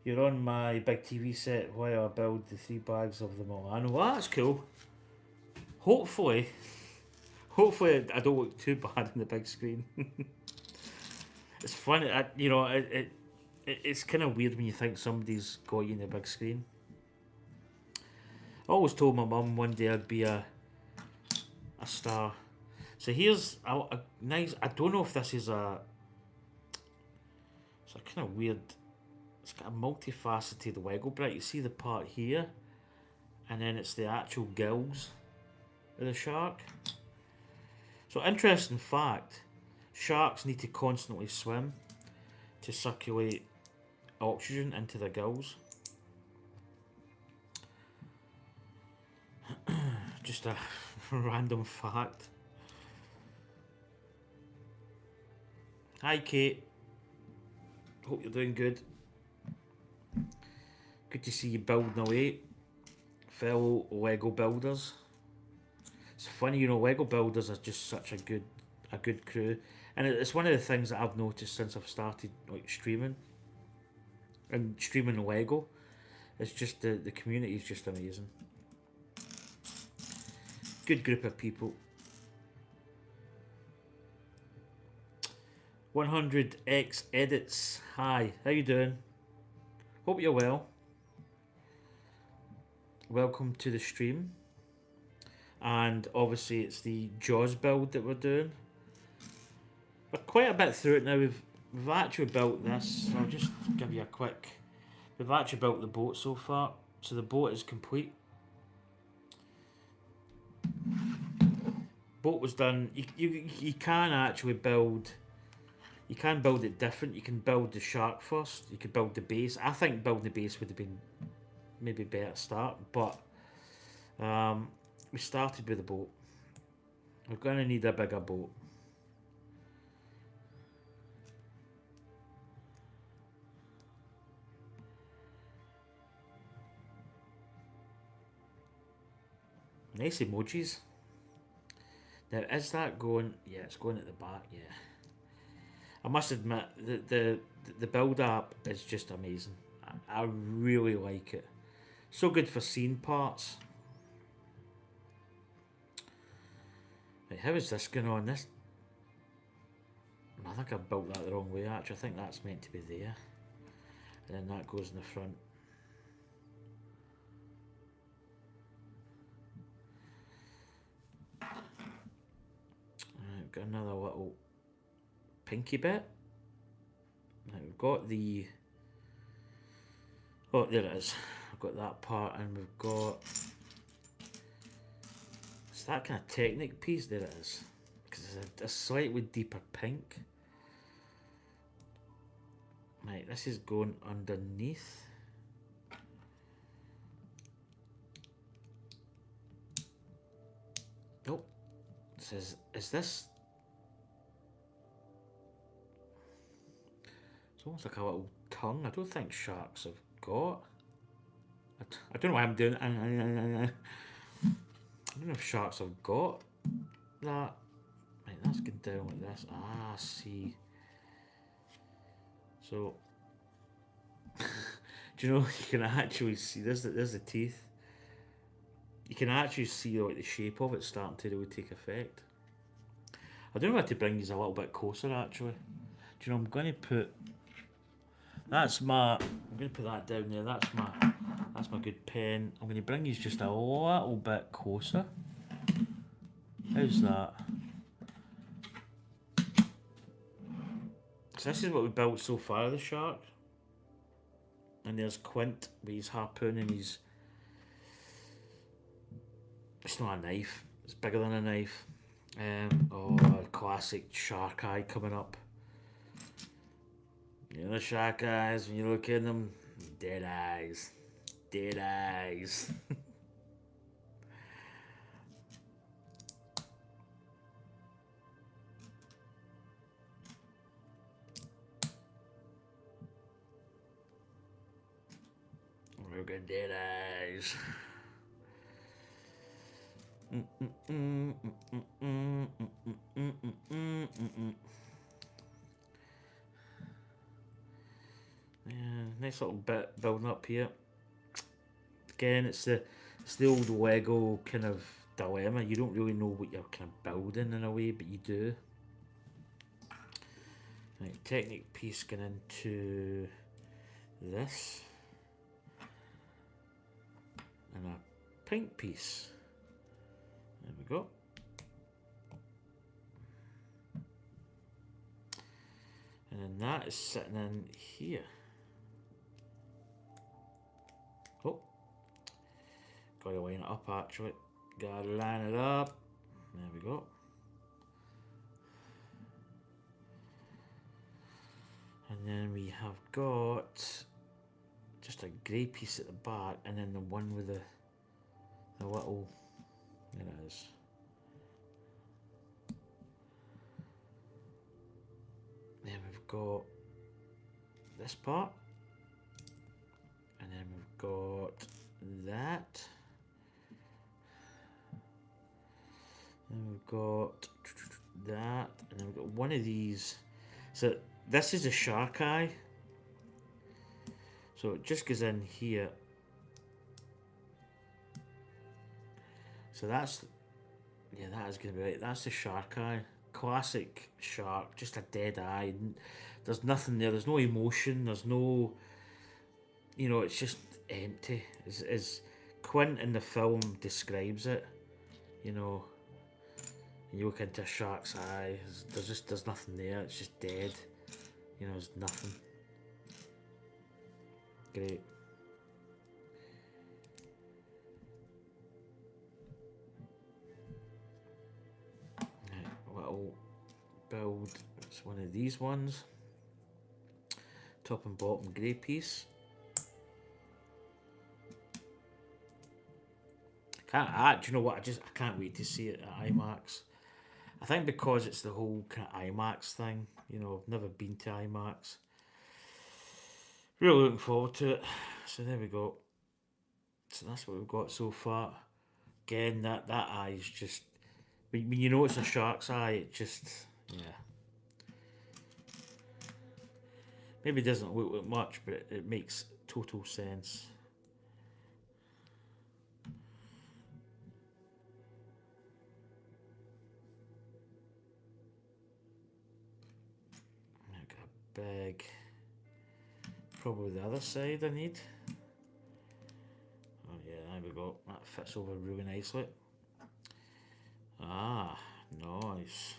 You're on my big TV set while I build the 3 bags of them all. I know, well, that's cool. Hopefully I don't look too bad on the big screen. It's funny, it's kind of weird when you think somebody's got you in the big screen. I always told my mum one day I'd be a star. So here's a nice, I don't know if this is it's a kind of weird, it's got a multifaceted Lego brick. You see the part here, and then it's the actual gills of the shark. So interesting fact, sharks need to constantly swim to circulate oxygen into their gills. Just a random fact. Hi Kate, hope you're doing good. Good to see you building away, fellow Lego builders. It's funny, Lego builders are just such a good crew, and it's one of the things that I've noticed since I've started streaming Lego. It's just the community is just amazing. Good group of people. 100x edits. Hi, how you doing? Hope you're well. Welcome to the stream. And obviously it's the Jaws build that we're doing. We're quite a bit through it now. We've actually built this. So I'll just give you a quick. We've actually built the boat so far. So the boat is complete. Boat was done. You can actually build. You can build it different. You can build the shark first. You could build the base. I think building the base would have been maybe better start, but we started with a boat. We're going to need a bigger boat. Nice emojis. Now, is that going? Yeah, it's going at the back. Yeah. I must admit that the build app is just amazing. I really like it. So good for scene parts. Right, how is this going on? This. I think I built that the wrong way. Actually, I think that's meant to be there, and then that goes in the front. Right, we've got another little pinky bit. Now we've got the. Oh, there it is. I've got that part, and we've got. It's that kind of Technic piece. There it is. Because it's a slightly deeper pink. Right, this is going underneath. Nope. It says, is this? It's almost like a little tongue. I don't think sharks have got. I don't know why I'm doing. I don't know if sharks have got that. Right, that's going down like this. Ah, I see. So, do you know you can actually see? There's the teeth. You can actually see like the shape of it starting to really take effect. I don't know how to bring these a little bit closer actually. Do you know I'm going to put that's my I'm going to put that down there. That's my good pen. I'm going to bring these just a little bit closer. How's that? So this is what we built so far of the shark. And there's Quint with his harpoon and his. It's not a knife. It's bigger than a knife. Classic shark eye coming up. You know the shark eyes when you look in them, dead eyes, dead eyes. Look at dead eyes. Yeah, nice little bit building up here. Again, it's the old Lego kind of dilemma. You don't really know what you're kind of building in a way, but you do. Right, Technic piece going into this. And a pink piece. There we go. And then that is sitting in here. Oh. Gotta line it up actually. Gotta line it up. There we go. And then we have got just a grey piece at the back and then the one with the little, there it is. Then we've got this part. And then we've got that. And we've got that. And then we've got one of these. So this is a shark eye. So it just goes in here. So that's, yeah, that is going to be right. That's the shark eye. Classic shark, just a dead eye. There's nothing there. There's no emotion. There's no, it's just empty. As Quint in the film describes it, you look into a shark's eye. There's nothing there. It's just dead. There's nothing. Great. Little build. It's one of these ones. Top and bottom grey piece. Do you know what? I can't wait to see it at IMAX. I think because it's the whole kind of IMAX thing. I've never been to IMAX. Really looking forward to it. So there we go. So that's what we've got so far. Again, that eye is just, when it's a shark's eye, it just, yeah. Maybe it doesn't look like much, but it makes total sense. I've got a big, probably the other side I need. Oh yeah, there we go. That fits over really nicely. Ah, nice.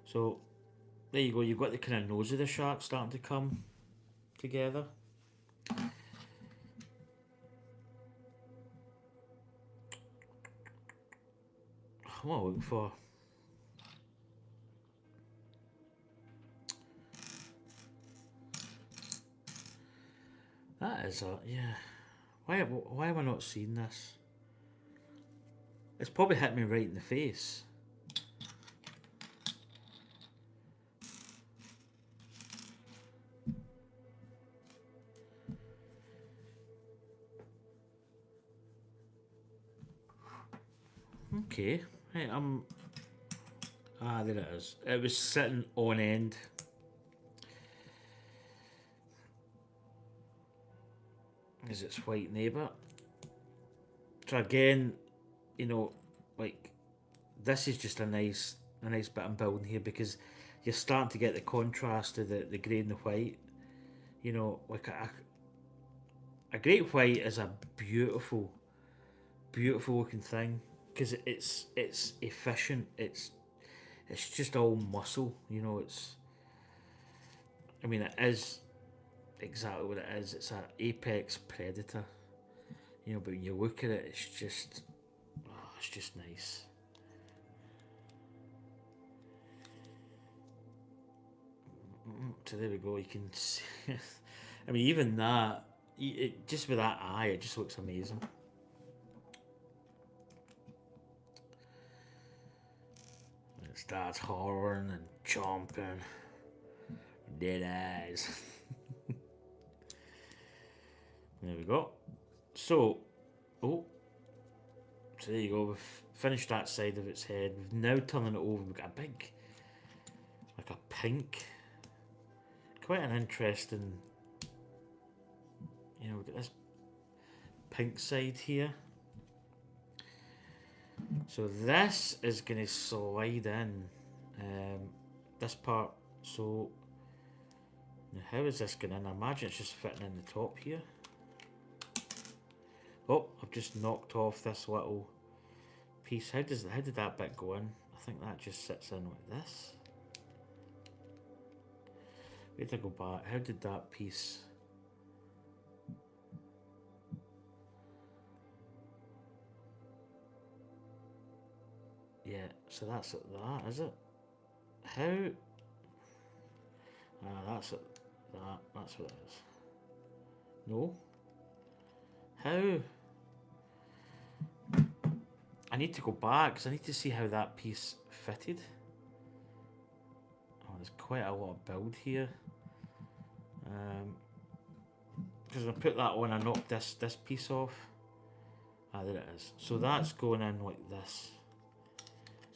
So, there you go. You've got the kind of nose of the shark starting to come together. What am I looking for? That is yeah. Why am I not seeing this? It's probably hit me right in the face. Okay. Right, there it is. It was sitting on end. Is its white neighbour. So again, you know, like this is just a nice bit of building here because you're starting to get the contrast of the grey and the white. You know, like a great white is a beautiful, beautiful looking thing because it's efficient. It's just all muscle. You know, I mean, it is exactly what it is. It's an apex predator. You know, but when you look at it, it's just nice. So there we go. You can see. I mean, even that, just with that eye, it just looks amazing. It starts hollering and chomping. Dead eyes. There we go. So, oh, so there you go. We've finished that side of its head. We've now turning it over. We've got a big, like a pink. Quite an interesting, you know, we've got this pink side here. So this is going to slide in this part. So now how is this going in? I imagine it's just fitting in the top here. Oh, I've just knocked off this little piece. How did that bit go in? I think that just sits in like this. Wait till I go back. How did that piece? Yeah, so that's it. That is it. How? That's it. That's what it is. No. How? I need to go back because I need to see how that piece fitted. Oh, there's quite a lot of build here. Because when I put that on, I knocked this piece off. There it is. So that's going in like this.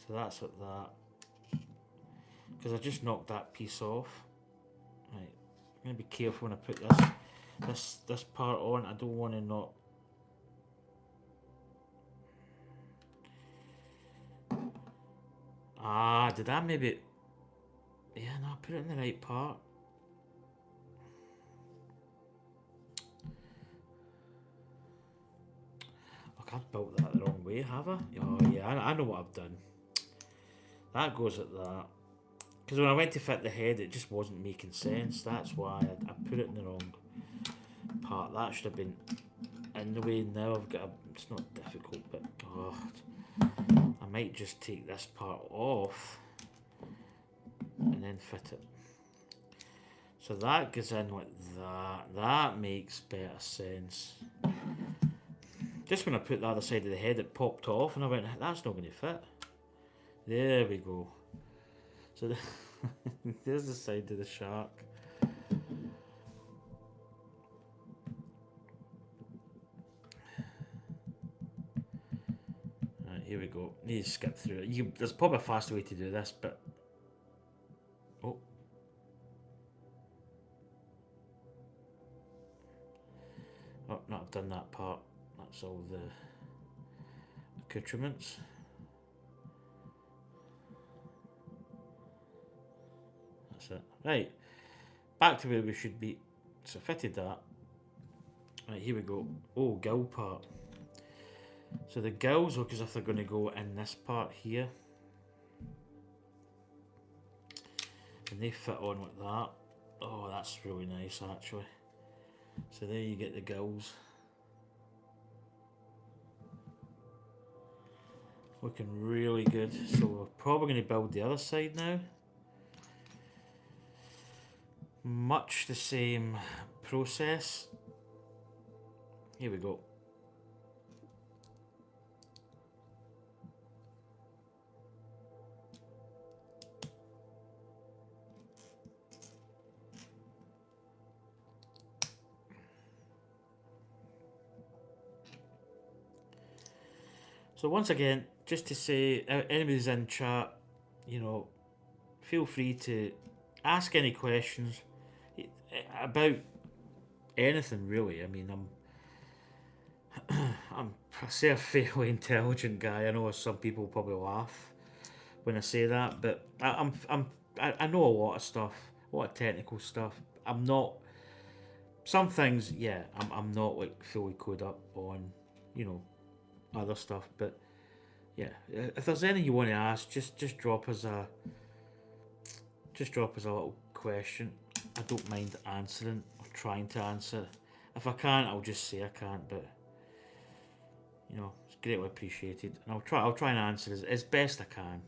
So that's what that. Because I just knocked that piece off. Right. I'm gonna be careful when I put this part on. I don't want to knock. Did I maybe? Yeah, no, I put it in the right part. Look, I've built that the wrong way, have I? Oh yeah, I know what I've done. That goes at that. Because when I went to fit the head, it just wasn't making sense. That's why I put it in the wrong part. That should have been in the way. Now I've got it's not difficult, but I might just take this part off and then fit it. So that goes in like that. That makes better sense. Just when I put the other side of the head, it popped off, and I went, that's not going to fit. There we go. So there's the side of the shark. Right, here we go. Need to skip through it. There's probably a faster way to do this, but oh. Oh, no, I've done that part. That's all the accoutrements. That's it. Right, back to where we should be. So fitted that. Right, here we go. Oh, gill part. So the gills look as if they're going to go in this part here. And they fit on like that. Oh, that's really nice actually. So there you get the gills. Looking really good. So we're probably going to build the other side now. Much the same process. Here we go. So once again, just to say, anybody's in chat, you know, feel free to ask any questions about anything really. I mean, I say a fairly intelligent guy. I know some people probably laugh when I say that, but I know a lot of stuff, a lot of technical stuff. I'm not some things. Yeah, I'm not like fully clued up on, you know, other stuff. But yeah, if there's anything you want to ask, just drop us a little question. I don't mind answering or trying to answer. If I can't, I'll just say I can't. But you know, it's greatly appreciated, and I'll try and answer as best I can.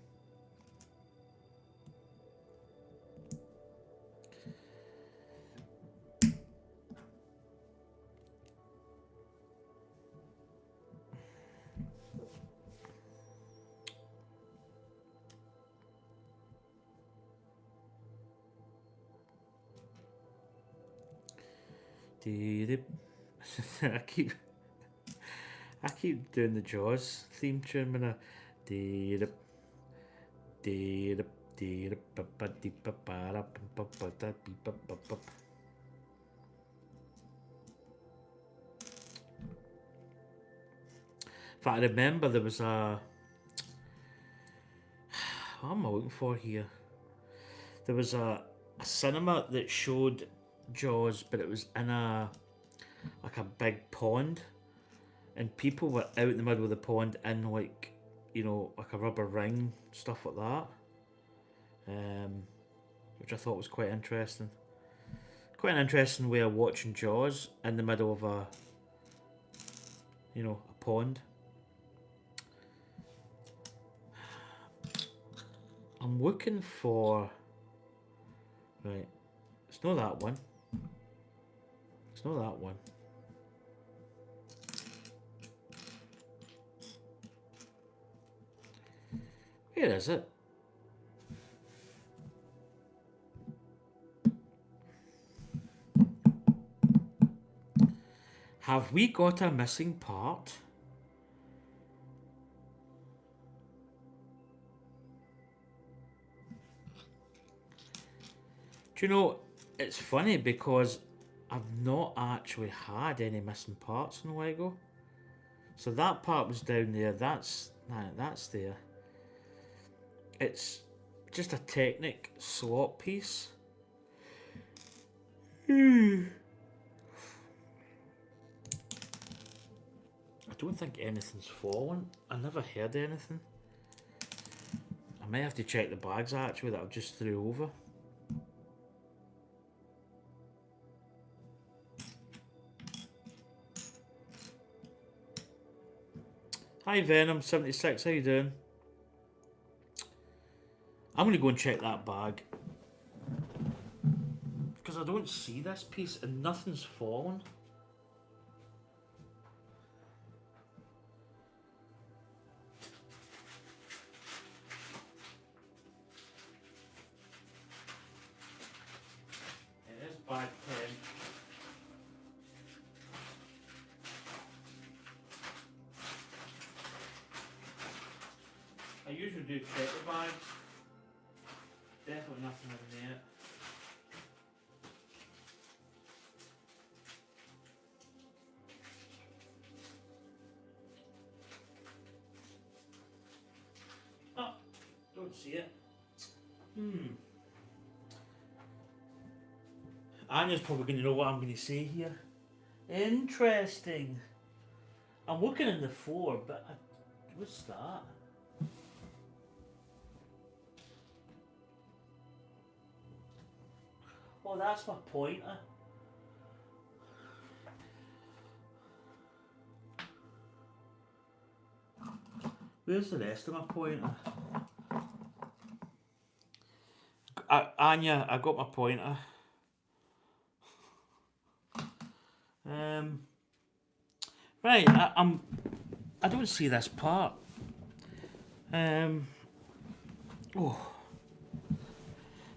I keep doing the Jaws theme tune when But I remember there was a. What am I looking for here? There was a cinema that showed Jaws, but it was in a big pond, and people were out in the middle of the pond in like, you know, like a rubber ring, stuff like that. Which I thought was quite interesting. Quite an interesting way of watching Jaws in the middle of a, you know, a pond. I'm looking for. Right, it's not that one. It's not that one. Where is it? Have we got a missing part? Do you know, it's funny because I've not actually had any missing parts in Lego. So that part was down there, that's there. It's just a Technic slot piece. I don't think anything's fallen. I never heard anything. I might have to check the bags actually that I just threw over. Hi Venom76, how you doing? I'm going to go and check that bag. Because I don't see this piece and nothing's fallen. It is bag 10. I usually do check the bags. Definitely nothing in there. Oh, don't see it. Anya's probably going to know what I'm going to say here. Interesting. I'm looking in the floor, but what's that? Oh, that's my pointer. Where's the rest of my pointer? Anya, I got my pointer. Right, I don't see this part. Oh,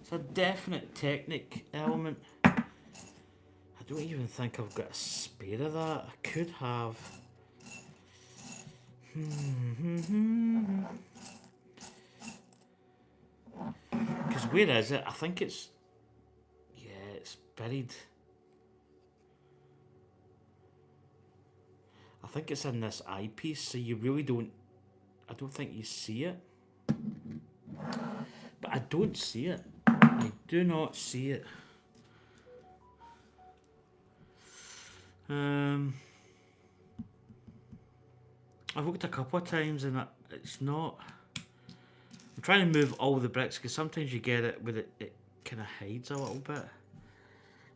it's a definite Technic element. I don't even think I've got a spare of that. I could have. where is it? I think it's... Yeah, it's buried. I think it's in this eyepiece, so you really don't... I don't think you see it. But I don't see it. I do not see it. I've looked a couple of times and it's not... I'm trying to move all the bricks because sometimes you get it with it kind of hides a little bit.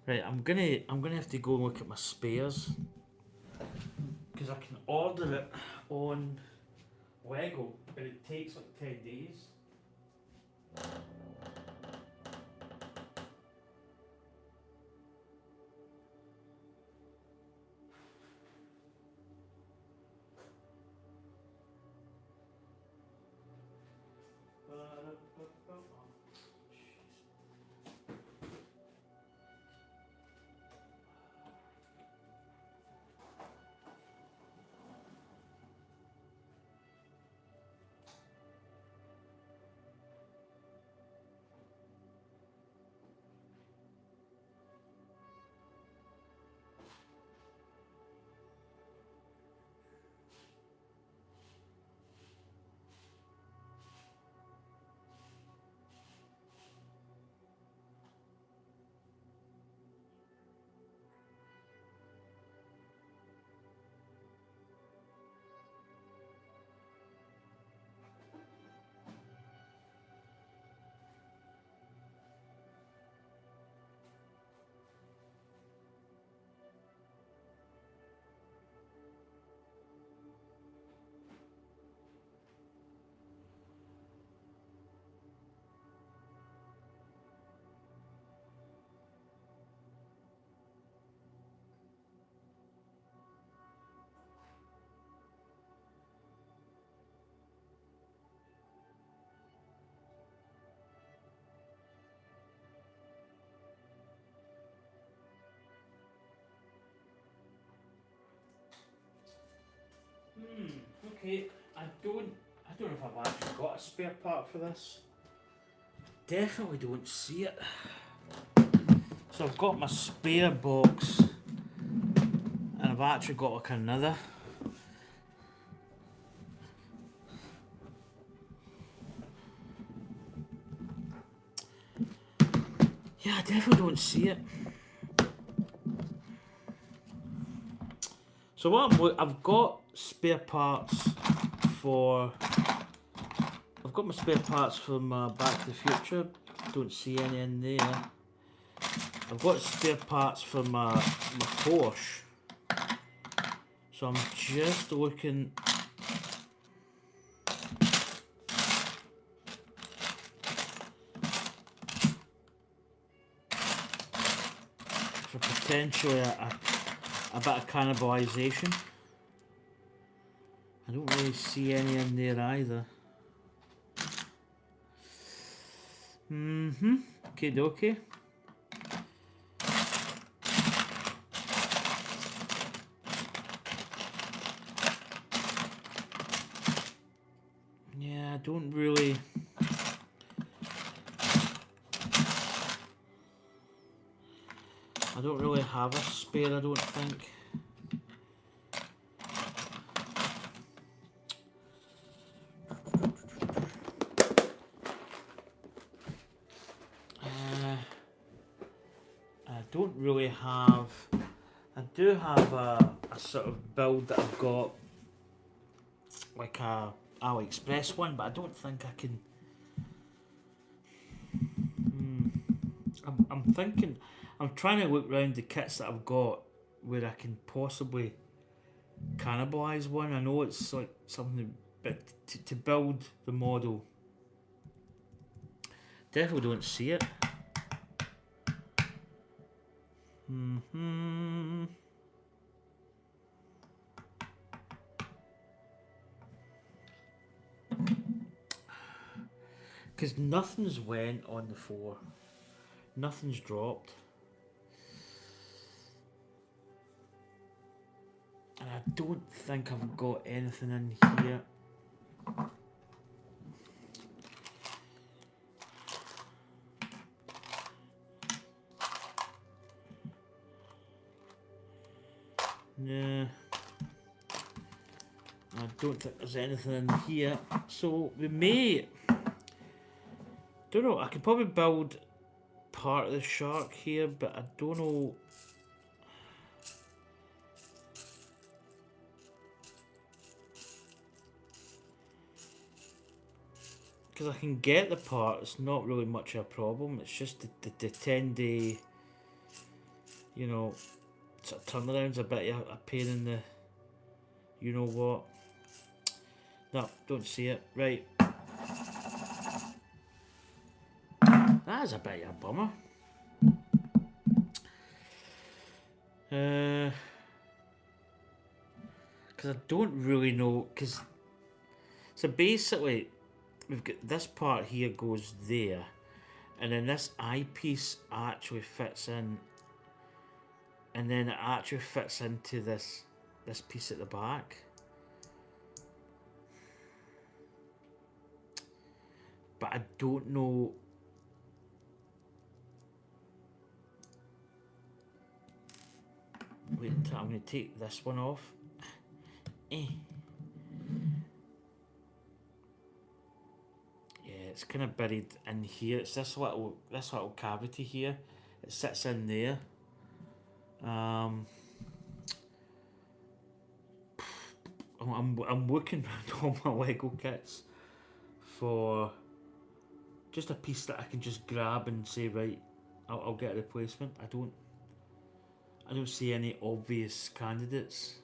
Right, I'm gonna have to go and look at my spares because I can order it on Lego, but it takes like 10 days. Okay, I don't know if I've actually got a spare part for this. Definitely don't see it. So I've got my spare box and I've actually got like another. Yeah, I definitely don't see it. So what I've got spare parts for... I've got my spare parts from Back to the Future. Don't see any in there. I've got spare parts for my Porsche. So I'm just looking... for potentially a bit of cannibalisation. I don't really see any in there either. Okay, dokie. Yeah, I don't really... I don't really have a spare, I don't think. I don't really have... I do have a sort of build that I've got, like a AliExpress one, but I don't think I can... I'm thinking... I'm trying to look around the kits that I've got where I can possibly cannibalise one. I know it's like something, but to build the model, definitely don't see it. Because nothing's went on the floor, nothing's dropped. And I don't think I've got anything in here. No. I don't think there's anything in here. So we may... Don't know, I could probably build part of the shark here, but I don't know... Because I can get the part, it's not really much of a problem. It's just the 10-day, you know, sort of turnaround's a bit of a pain in the, you know what. No, don't see it. Right. That is a bit of a bummer. Because I don't really know, because, so basically, we've got this part here goes there, and then this eyepiece actually fits in, and then it actually fits into this piece at the back. But I don't know. Wait until I'm going to take this one off. Yeah, it's kind of buried in here. It's this little cavity here. It sits in there. I'm looking around all my Lego kits for just a piece that I can just grab and say, right, I'll get a replacement. I don't see any obvious candidates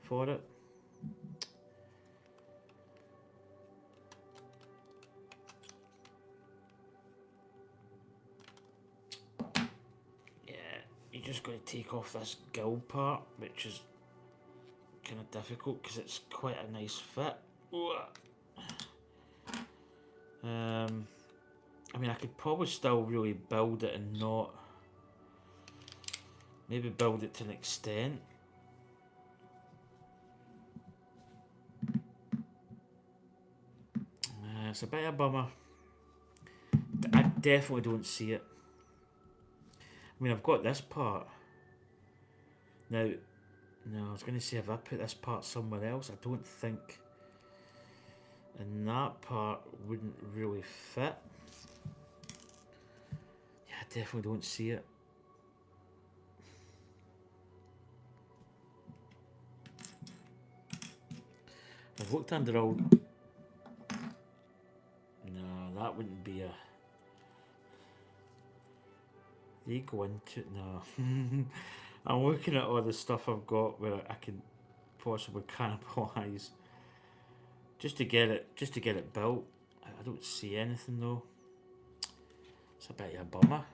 for it. Yeah, you're just going to take off this gill part, which is kind of difficult because it's quite a nice fit. I mean, I could probably still really build it and not... Maybe build it to an extent. It's a bit of a bummer. I definitely don't see it. I mean, I've got this part. Now, no, I was going to say if I put this part somewhere else, I don't think... And that part wouldn't really fit. Yeah, I definitely don't see it. I've looked under all... No, that wouldn't be a... They go into it now. I'm looking at all the stuff I've got where I can possibly cannibalise. Just to get it built. I don't see anything though. It's a bit of a bummer.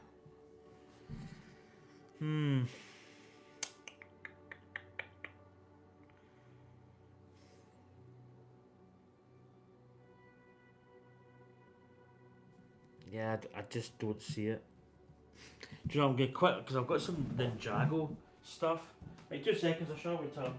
Yeah, I just don't see it. Do you know, I'm going to quit because I've got some Ninjago stuff. Wait 2 seconds, I shall return.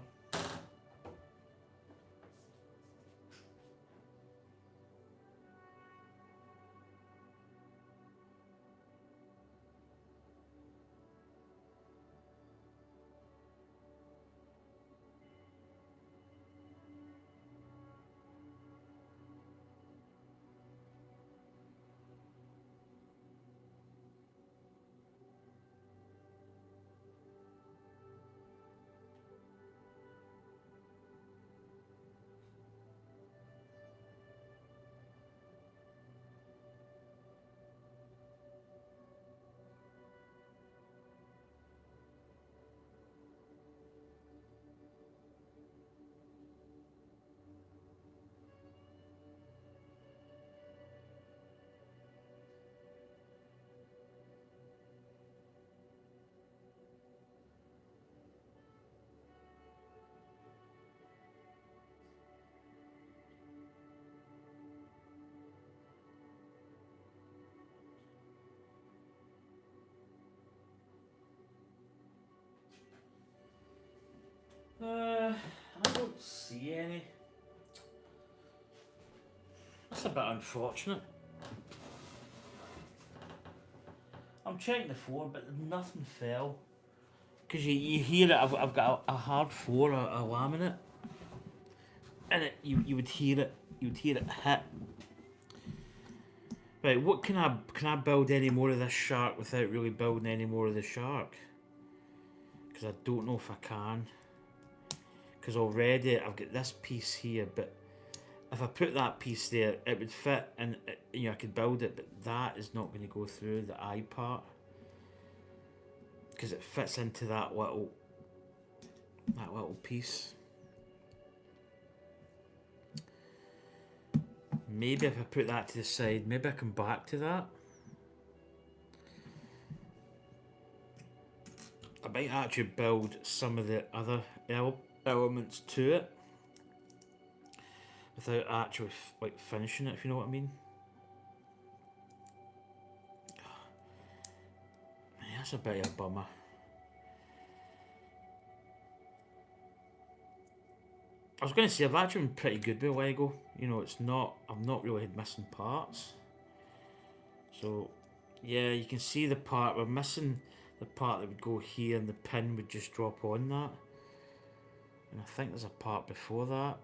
I don't see any. That's a bit unfortunate. I'm checking the phone, but nothing fell. because you hear it. I've got a hard 4, a laminate, and you would hear it. You would hear it hit. Right, what can I build any more of this shark without really building any more of the shark? Because I don't know if I can. Because already I've got this piece here, but if I put that piece there, it would fit, and you know I could build it, but that is not going to go through the eye part because it fits into that little piece. Maybe if I put that to the side, maybe I come back to that. I might actually build some of the other elements to it without actually like finishing it, if you know what I mean. That's a bit of a bummer. I was going to say I've actually been pretty good with Lego. You know, I've not really had missing parts. So, yeah, you can see the part. We're missing the part that would go here, and the pin would just drop on that. And I think there's a part before that.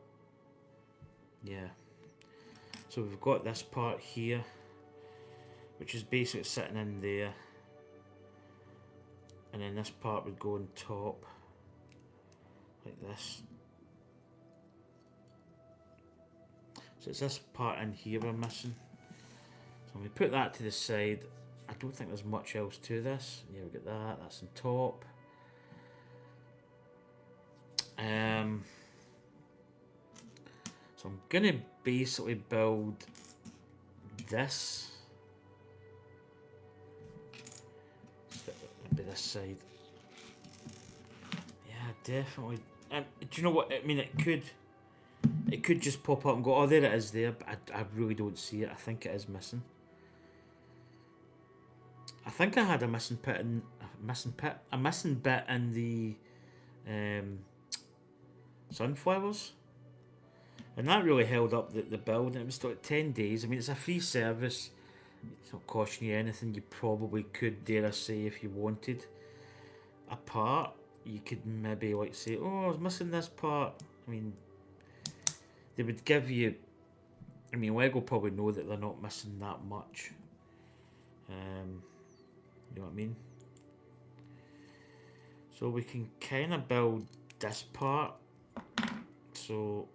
Yeah. So we've got this part here, which is basically sitting in there. And then this part would go on top, like this. So it's this part in here we're missing. So when we put that to the side, I don't think there's much else to this. Yeah, we got that, that's on top. So I'm gonna basically build this. Maybe this side. Yeah, definitely. Do you know what? I mean, it could just pop up and go, oh, there it is there, but I really don't see it. I think it is missing. I think I had a missing bit in the sunflowers, and that really held up the build. And it was like 10 days. I mean, it's a free service. It's not costing you anything. You probably could, dare I say, if you wanted a part, you could maybe like say, oh, I was missing this part. I mean, they would give you, I mean, Lego probably know that they're not missing that much. You know what I mean? So we can kind of build this part. So,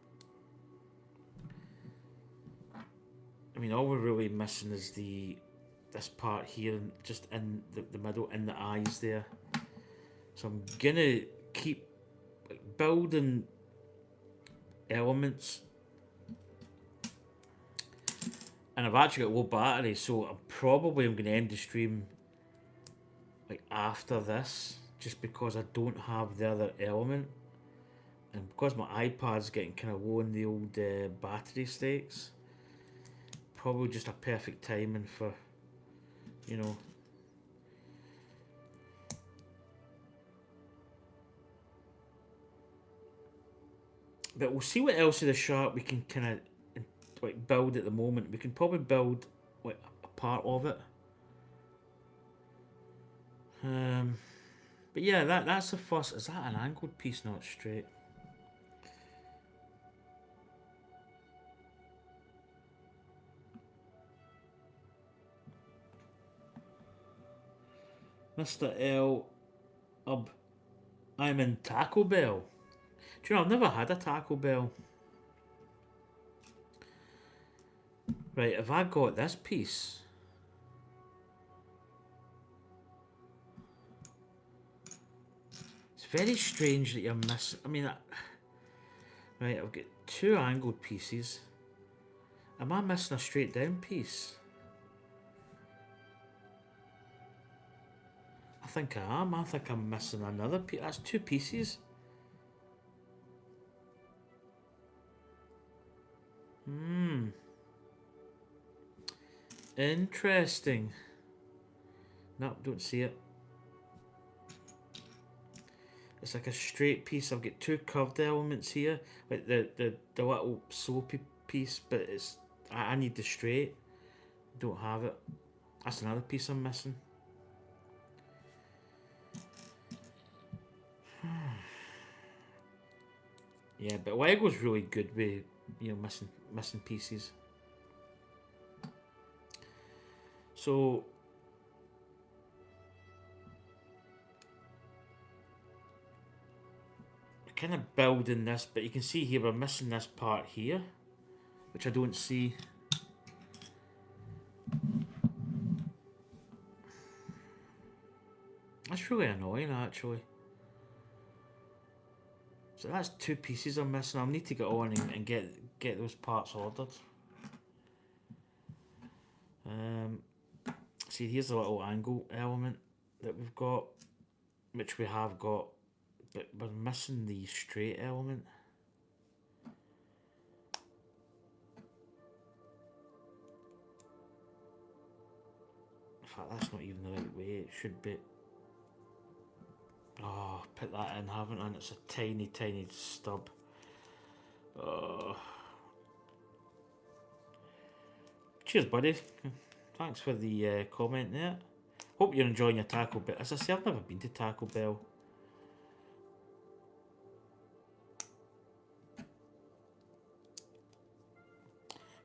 I mean, all we're really missing is this part here, just in the middle, in the eyes there. So I'm gonna keep building elements, and I've actually got low battery, so I'm gonna end the stream like after this, just because I don't have the other element, and because my iPad's getting kind of low in the old battery stakes. Probably just a perfect timing for, you know. But we'll see what else of the shark we can kind of like build at the moment. We can probably build like a part of it. But yeah, that's the first. Is that an angled piece, not straight? Mr. L. I'm in Taco Bell. Do you know, I've never had a Taco Bell. Right, have I got this piece? It's very strange that you're missing. I mean, right, I've got 2 angled pieces. Am I missing a straight down piece? I think I am. I think I'm missing another piece. That's 2 pieces. Interesting. No, don't see it. It's like a straight piece. I've got 2 curved elements here, like the little soapy piece, but I need the straight. Don't have it. That's another piece I'm missing. Yeah, but Lego's really good with, you know, missing pieces. So we're kind of building this, but you can see here we're missing this part here, which I don't see. That's really annoying, actually. So that's two pieces I'm missing. I'll need to get on and get those parts ordered. See, here's a little angle element that we've got, which we have got, but we're missing the straight element. In fact, that's not even the right way. It should be. Oh, put that in, haven't I? And it's a tiny, tiny stub. Cheers, buddy. Thanks for the comment there. Hope you're enjoying your Taco Bell. As I say, I've never been to Taco Bell.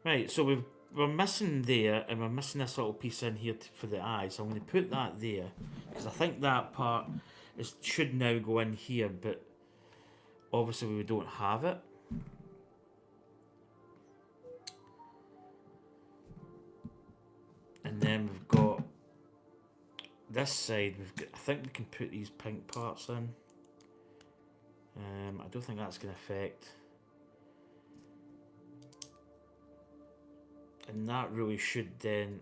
Right, so we're missing there, and we're missing this little piece in here for the eye. So I'm going to put that there because I think that part should now go in here, but obviously we don't have it. And then we've got this side. I think we can put these pink parts in. I don't think that's going to affect. And that really should then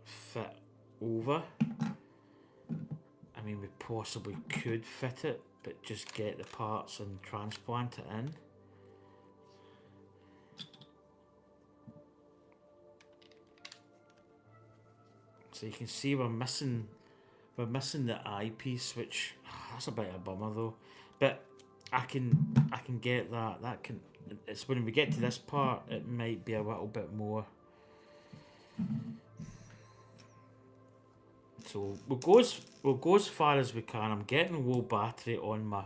fit over. I mean, we possibly could fit it, but just get the parts and transplant it in. So you can see we're missing the eyepiece, which that's a bit of a bummer though. But I can get that. It's when we get to this part, it might be a little bit more. So we'll go as far as we can. I'm getting low battery on my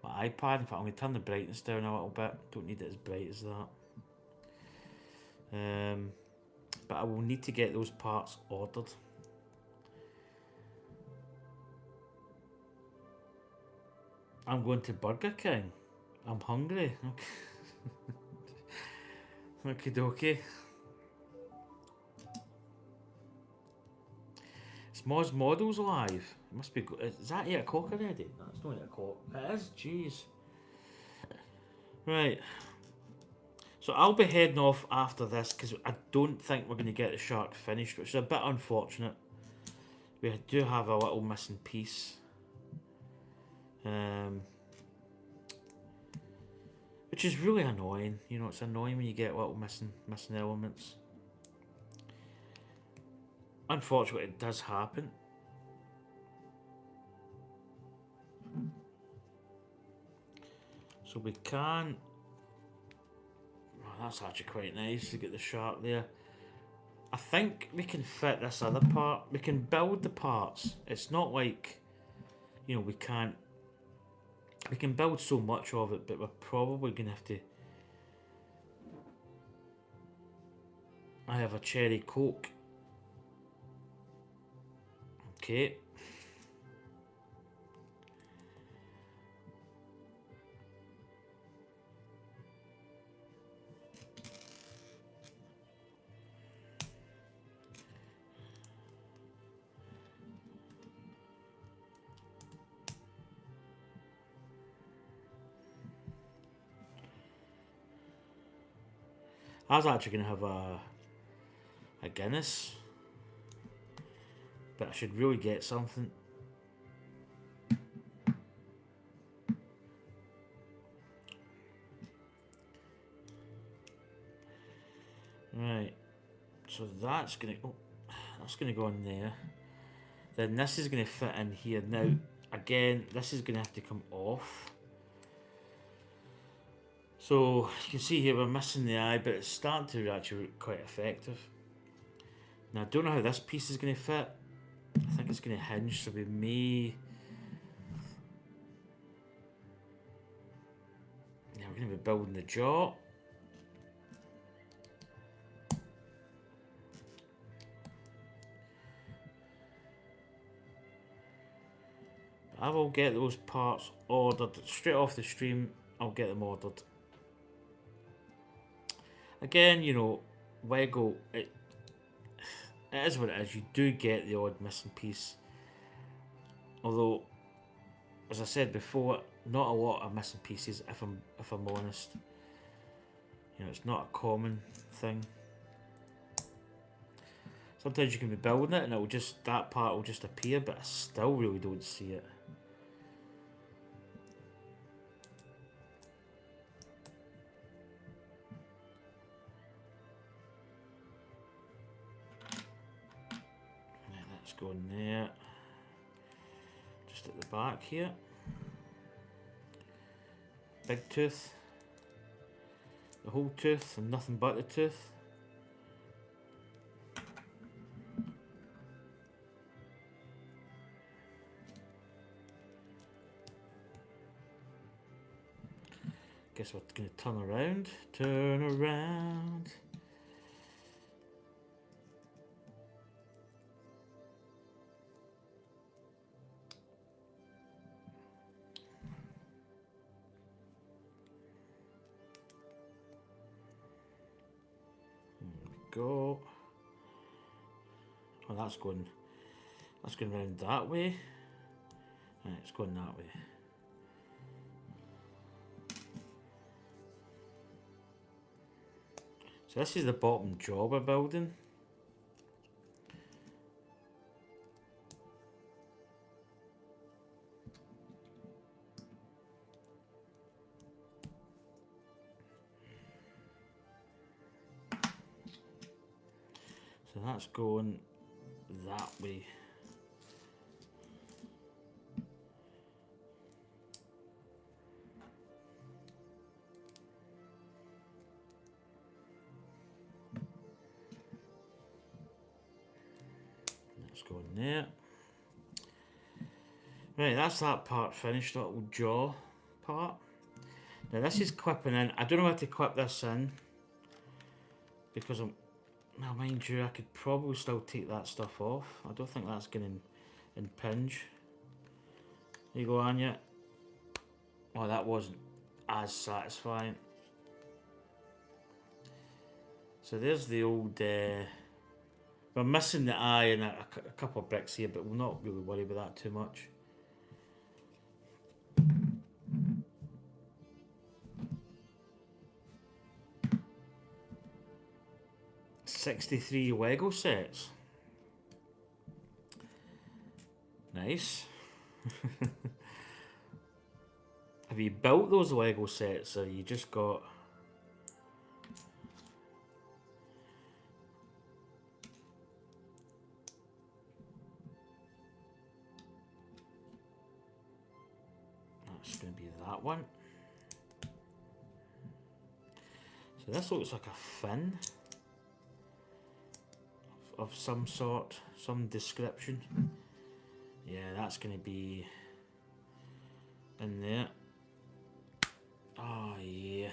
iPad. In fact, I'm going to turn the brightness down a little bit. Don't need it as bright as that. But I will need to get those parts ordered. I'm going to Burger King. I'm hungry. Okay. Okie dokie. Moz Models live. It must be. Is that 8 o'clock already? No, it's not 8 o'clock. It is. Jeez. Right. So I'll be heading off after this because I don't think we're going to get the shark finished, which is a bit unfortunate. We do have a little missing piece. Which is really annoying. You know, it's annoying when you get little missing elements. Unfortunately, it does happen. So we can. Oh, that's actually quite nice to get the shark there. I think we can fit this other part. We can build the parts. It's not like, you know, we can't. We can build so much of it, but we're probably going to have to. I have a cherry coke. Okay. I was actually going to have a Guinness, but I should really get something. Right, so that's gonna go in there. Then this is gonna fit in here. Now, again, this is gonna have to come off. So you can see here we're missing the eye, but it's starting to actually look quite effective. Now I don't know how this piece is gonna fit. I think it's gonna hinge, so we may. We're building the jaw. I will get those parts ordered straight off the stream. I'll get them ordered. Again, you know, Lego, it is what it is. You do get the odd missing piece. Although, as I said before, not a lot of missing pieces. If I'm honest, you know, it's not a common thing. Sometimes you can be building it and it'll just, that part will just appear, but I still really don't see it. Right, let's go in there. Just at the back here. Big tooth. The whole tooth and nothing but the tooth. Guess we're going to turn around. Turn around. There we go. Oh, that's going round that way. Right, it's going that way. So this is the bottom jaw we're building. So that's going that way. Go in there. Right, that's that part finished, that little jaw part. Now this is clipping in. I don't know how to clip this in because now mind you, I could probably still take that stuff off. I don't think that's going to impinge. There you go, Anya. Oh, that wasn't as satisfying. So there's the old we're missing the eye and a couple of bricks here, but we'll not really worry about that too much. $63 Lego sets. Nice. Have you built those Lego sets or you just got... That's going to be that one. So this looks like a fin of some sort, some description. Yeah, that's going to be in there. Oh yeah.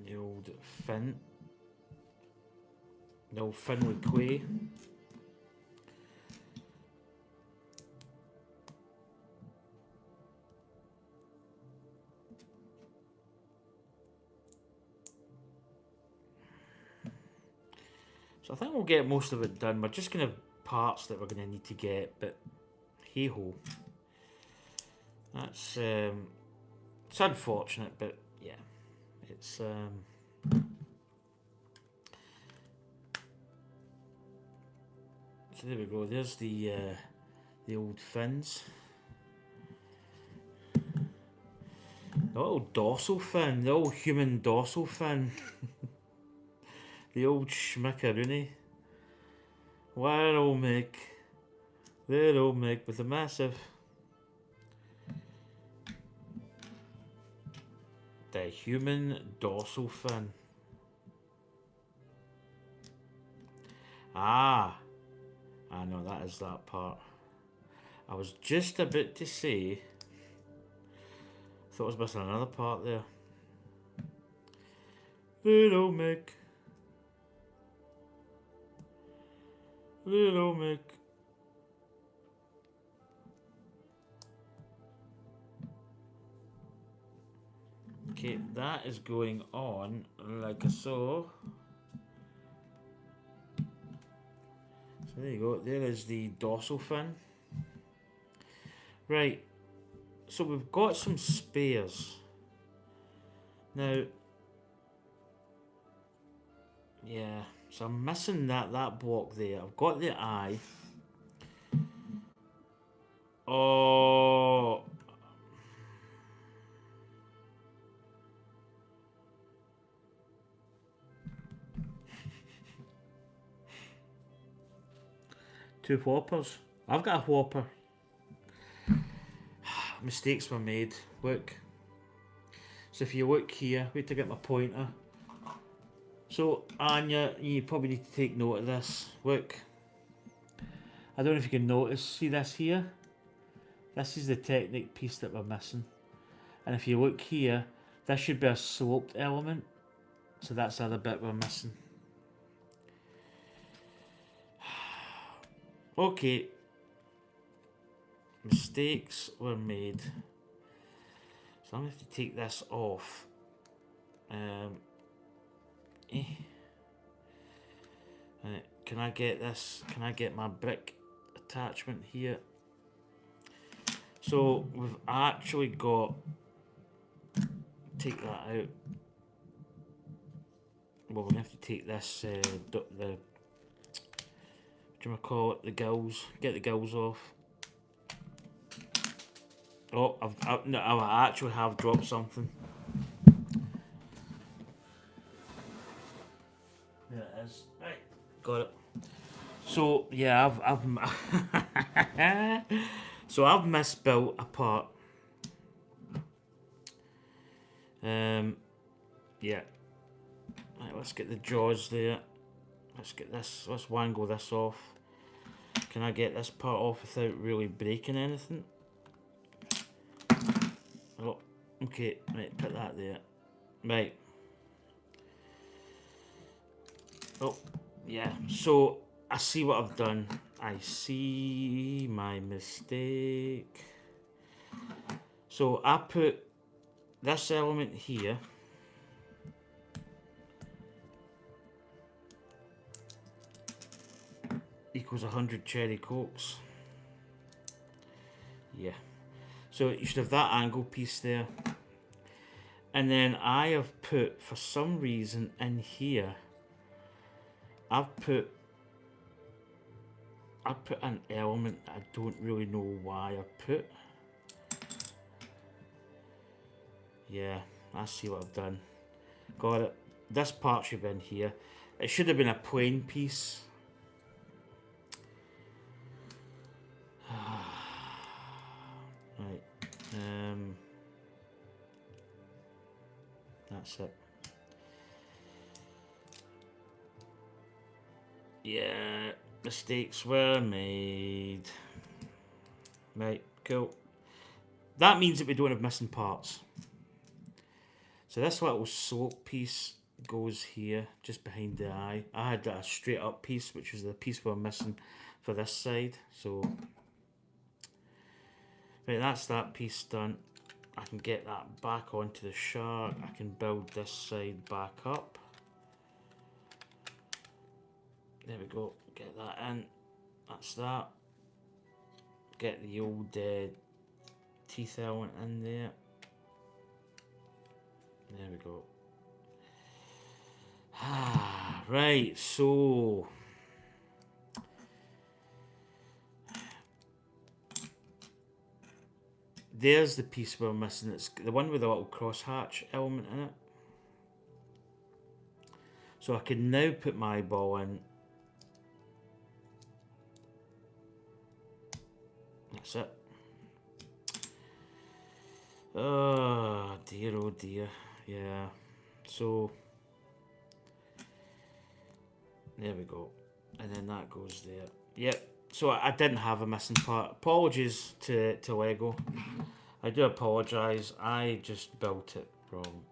The old fin. The old fin with clay. So I think we'll get most of it done. We're just going to have parts that we're going to need to get, but hey ho. That's it's unfortunate, but yeah, it's so there we go. There's the old fins. The little dorsal fin, the old human dorsal fin. The old schmickaroony. Where old Mick. There old Mick with a massive. The human dorsal fin. Ah, I know that is that part. I was just about to say, thought I was missing another part there. Little Mick. Little Mick. Okay, that is going on like so. So there you go. There is the dorsal fin. Right. So we've got some spares. Now, yeah. So I'm missing that block there. I've got the eye. Oh. Two whoppers. I've got a whopper. Mistakes were made. Look. So if you look here, wait to get my pointer. So Anya, you probably need to take note of this. Look. I don't know if you can notice. See this here? This is the Technic piece that we're missing. And if you look here, this should be a sloped element. So that's the other bit we're missing. Okay. Mistakes were made. So I'm going to have to take this off. Can I get this? Can I get my brick attachment here? So we've actually got... Take that out. Well, we're going to have to take this, what do you call it? The gills. Get the gills off. Oh, I actually have dropped something. There it is. Right, got it. So yeah, I've misbuilt a part. Yeah. Right, let's get the jaws there. Let's get this. Let's wangle this off. Can I get this part off without really breaking anything? Oh, okay. Right, put that there. Right. Oh, yeah. So I see what I've done. I see my mistake. So I put this element here. Equals 100 cherry cokes. Yeah. So you should have that angle piece there. And then I have put, for some reason in here, I've put an element that I don't really know why I put. Yeah, I see what I've done. Got it. This part should have been here. It should have been a plain piece. Right. That's it. Yeah, mistakes were made. Right, cool. That means that we don't have missing parts. So this little slope piece goes here, just behind the eye. I had a straight up piece, which was the piece we're missing for this side. So, right, that's that piece done. I can get that back onto the shark. I can build this side back up. There we go. Get that in. That's that. Get the old teeth element in there. There we go. Right, so there's the piece we're missing. It's the one with the little crosshatch element in it. So I can now put my eyeball in. That's it. Oh dear. Yeah. So there we go. and then that goes there. Yep. So I didn't have a missing part. Apologies to Lego. I do apologise. I just built it wrong.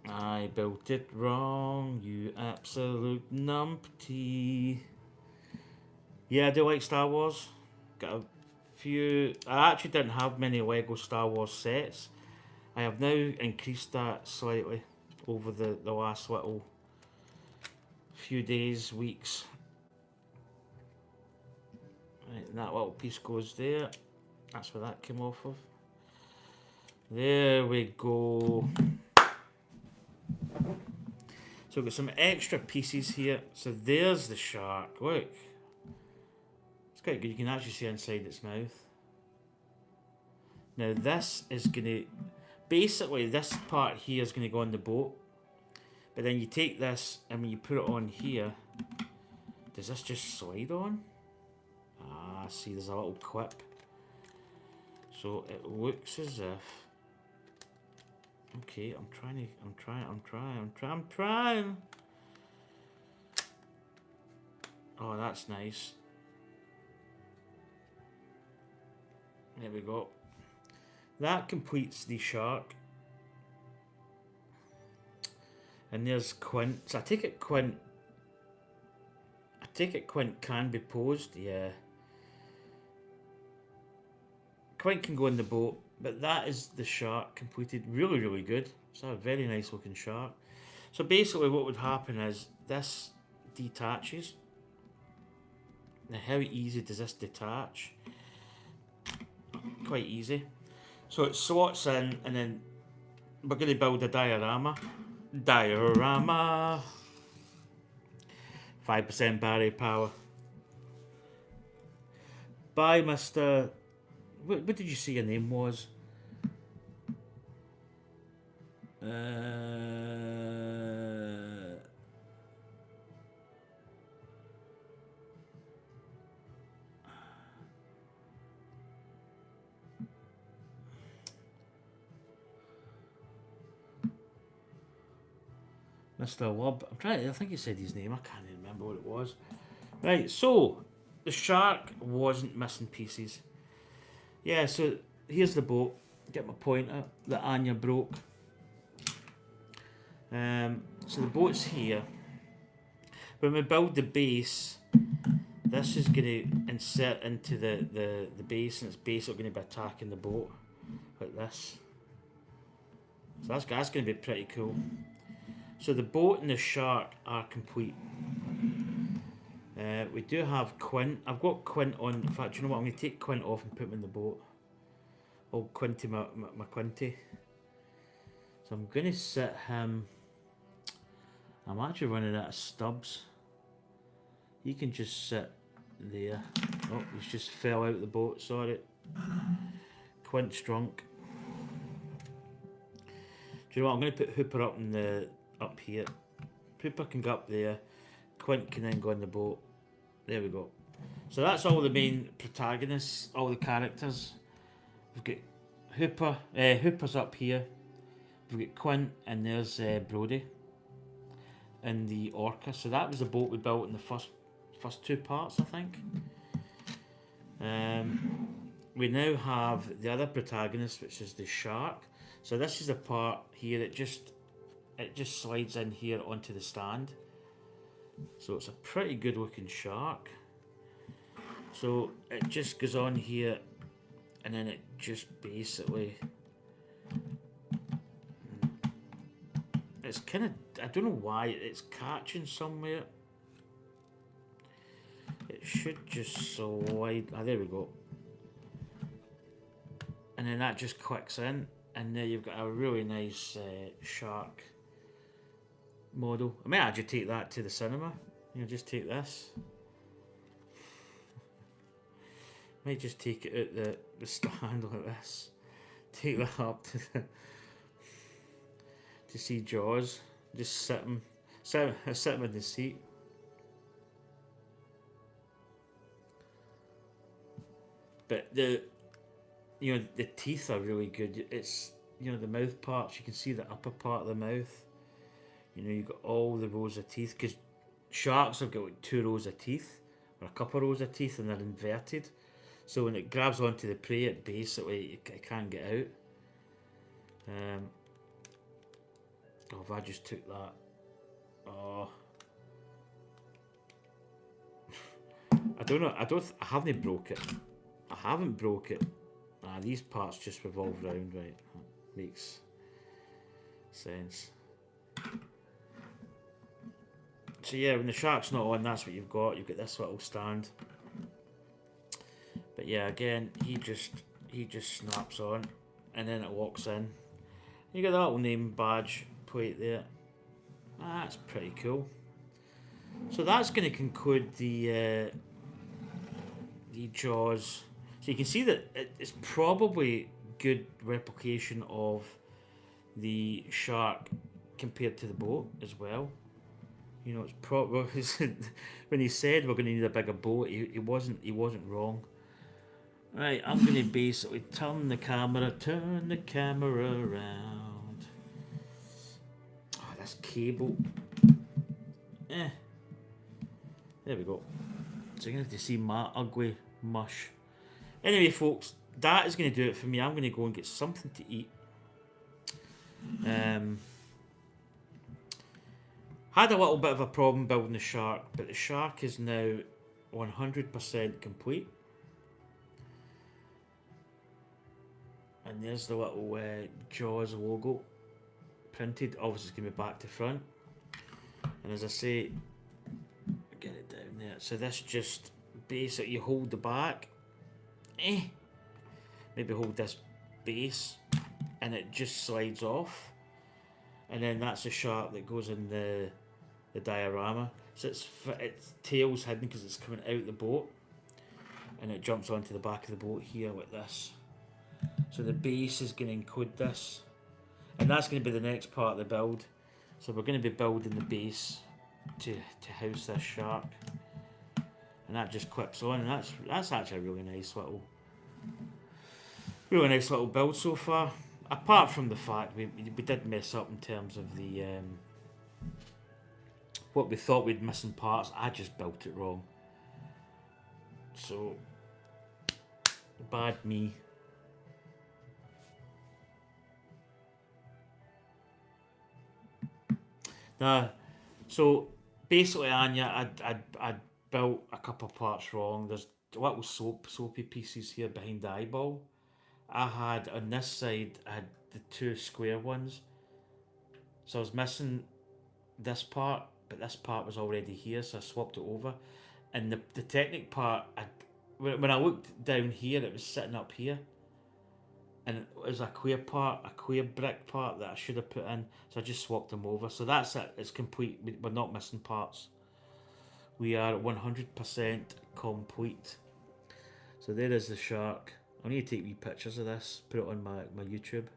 I built it wrong, you absolute numpty. Yeah, I do like Star Wars. Got a few. I actually didn't have many Lego Star Wars sets. I have now increased that slightly over the last little few days, weeks. Right, and that little piece goes there. That's where that came off of. There we go. So we've got some extra pieces here. So there's the shark. Look. It's quite good. You can actually see inside its mouth. Now this is going to... Basically, this part here is going to go on the boat. But then you take this and when you put it on here, does this just slide on? Ah, see, there's a little clip. So it looks as if... Okay, I'm trying. Oh, that's nice. There we go. That completes the shark. And there's Quint. So I take it Quint can be posed, yeah. Quint can go in the boat, but that is the shark completed. Really, really good. It's a very nice looking shark. So basically what would happen is this detaches. Now how easy does this detach? Quite easy. So it slots in and then we're going to build a diorama. 5% battery power. By Mr... What did you say your name was? Mr. Wub. I think he said his name. I can't even remember what it was. Right, so the shark wasn't missing pieces. Yeah, so here's the boat. Get my pointer that Anya broke. So the boat's here. When we build the base, this is going to insert into the base, and it's basically going to be attacking the boat like this. So that's going to be pretty cool. So the boat and the shark are complete. We do have Quint. I've got Quint on. In fact, you know what? I'm going to take Quint off and put him in the boat. Oh, Quinty, my Quinty. So I'm going to set him... I'm actually running out of stubs. He can just sit there. Oh, he's just fell out of the boat, sorry. Quint's drunk. Do you know what? I'm going to put Hooper up here. Hooper can go up there. Quint can then go in the boat. There we go. So that's all the main protagonists, all the characters. We've got Hooper. Hooper's up here. We've got Quint, and there's Brody in the Orca. So that was the boat we built in the first two parts, I think. We now have the other protagonist, which is the shark. So this is the part here that it just slides in here onto the stand. So it's a pretty good looking shark. So it just goes on here, and then it just basically... It's kind of... I don't know why it's catching somewhere. It should just slide... Ah, there we go. And then that just clicks in, and there you've got a really nice shark model. I might actually take that to the cinema. Just take this. Might just take it out the stand like this. Take that up to see Jaws. Just sit him in the seat. But the teeth are really good. you know, the mouth parts. You can see the upper part of the mouth. You know, you've got all the rows of teeth, because sharks have got like 2 rows of teeth, or a couple of rows of teeth, and they're inverted. So when it grabs onto the prey, it basically it can't get out. Oh, if I just took that. Oh. I don't know. I haven't broke it. I haven't broke it. Ah, these parts just revolve round, right? That makes sense. So yeah, when the shark's not on, that's what you've got. You've got this little stand. But yeah, again, he just snaps on, and then it walks in. You got that little name badge plate there. That's pretty cool. So that's going to conclude the Jaws. So you can see that it's probably good replication of the shark compared to the boat as well. You know, it's probably when he said we're going to need a bigger boat, he wasn't wrong. Right, I'm going to basically turn the camera around. Oh, this cable. There we go. So you're going to have to see my ugly mush. Anyway, folks, that is going to do it for me. I'm going to go and get something to eat. Had a little bit of a problem building the shark, but the shark is now 100% complete. And there's the little Jaws logo printed. Obviously, it's going to be back to front. And as I say, get it down there. So this just basically you hold the back. Maybe hold this base, and it just slides off. And then that's the shark that goes in the diorama. So its tail's hidden because it's coming out the boat, and it jumps onto the back of the boat here like this. So the base is going to include this, and that's going to be the next part of the build. So we're going to be building the base to house this shark, and that just clips on, and that's actually a really nice little build so far. Apart from the fact we did mess up in terms of the what we thought we'd missing parts. I just built it wrong, so bad me. So basically, Anya, I built a couple of parts wrong. There's little soapy pieces here behind the eyeball. I had on this side, I had the 2 square ones. So I was missing this part, but this part was already here, so I swapped it over. And the Technic part, when I looked down here, it was sitting up here. And it was a queer brick part that I should have put in, so I just swapped them over. So that's it, it's complete. We're not missing parts. We are 100% complete. So there is the shark. I need to take wee pictures of this, put it on my YouTube.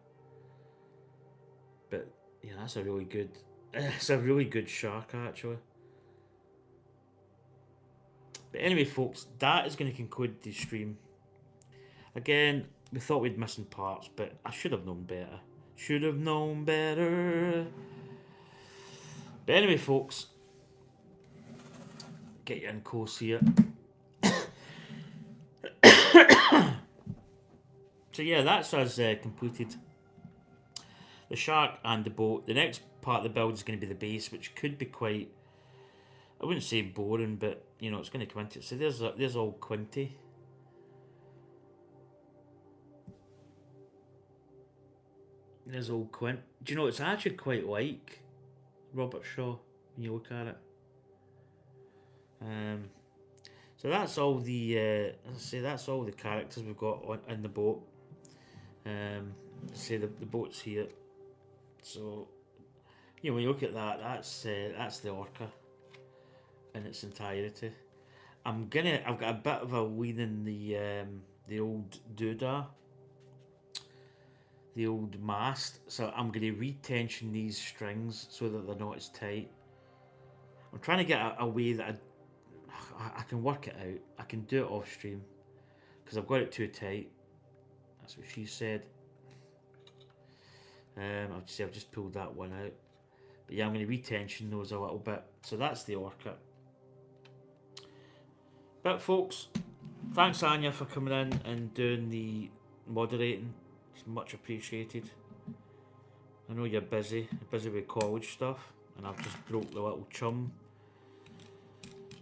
But yeah, that's a really good. It's a really good shark actually. But anyway, folks, that is going to conclude the stream. Again, we thought we'd missing parts, but I should have known better. Should have known better. But anyway, folks, get you in close here. So yeah, that's us completed. The shark and the boat. The next part of the build is going to be the base, which could be quite, I wouldn't say boring, but you know, it's going to come into it. So there's old Quinty. There's old Quint. Do you know, it's actually quite like Robert Shaw when you look at it. So that's all the, as I say, that's all the characters we've got in the boat. Say the boat's here. So, you know, when you look at that, that's the orca in its entirety. I've got a bit of a lean in the old doodah, the old mast. So I'm going to retension these strings so that they're not as tight. I'm trying to get a way that I can work it out. I can do it off stream because I've got it too tight. That's what she said. I've just pulled that one out. But yeah, I'm going to retension those a little bit. So that's the Orca. But folks, thanks Anya for coming in and doing the moderating. It's much appreciated. I know you're busy with college stuff, and I've just broke the little chum.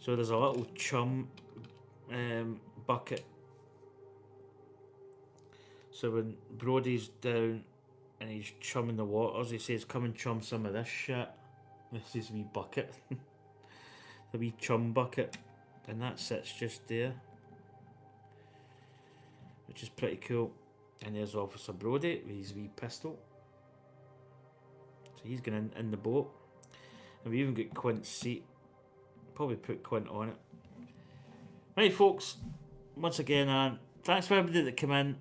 So there's a little chum bucket. So when Brody's down and he's chumming the waters, he says, "Come and chum some of this shit." This is a wee bucket, the wee chum bucket, and that sits just there, which is pretty cool. And there's Officer Brody with his wee pistol. So he's going in the boat. And we even got Quint's seat. Probably put Quint on it. Right, folks. Once again, thanks for everybody that came in.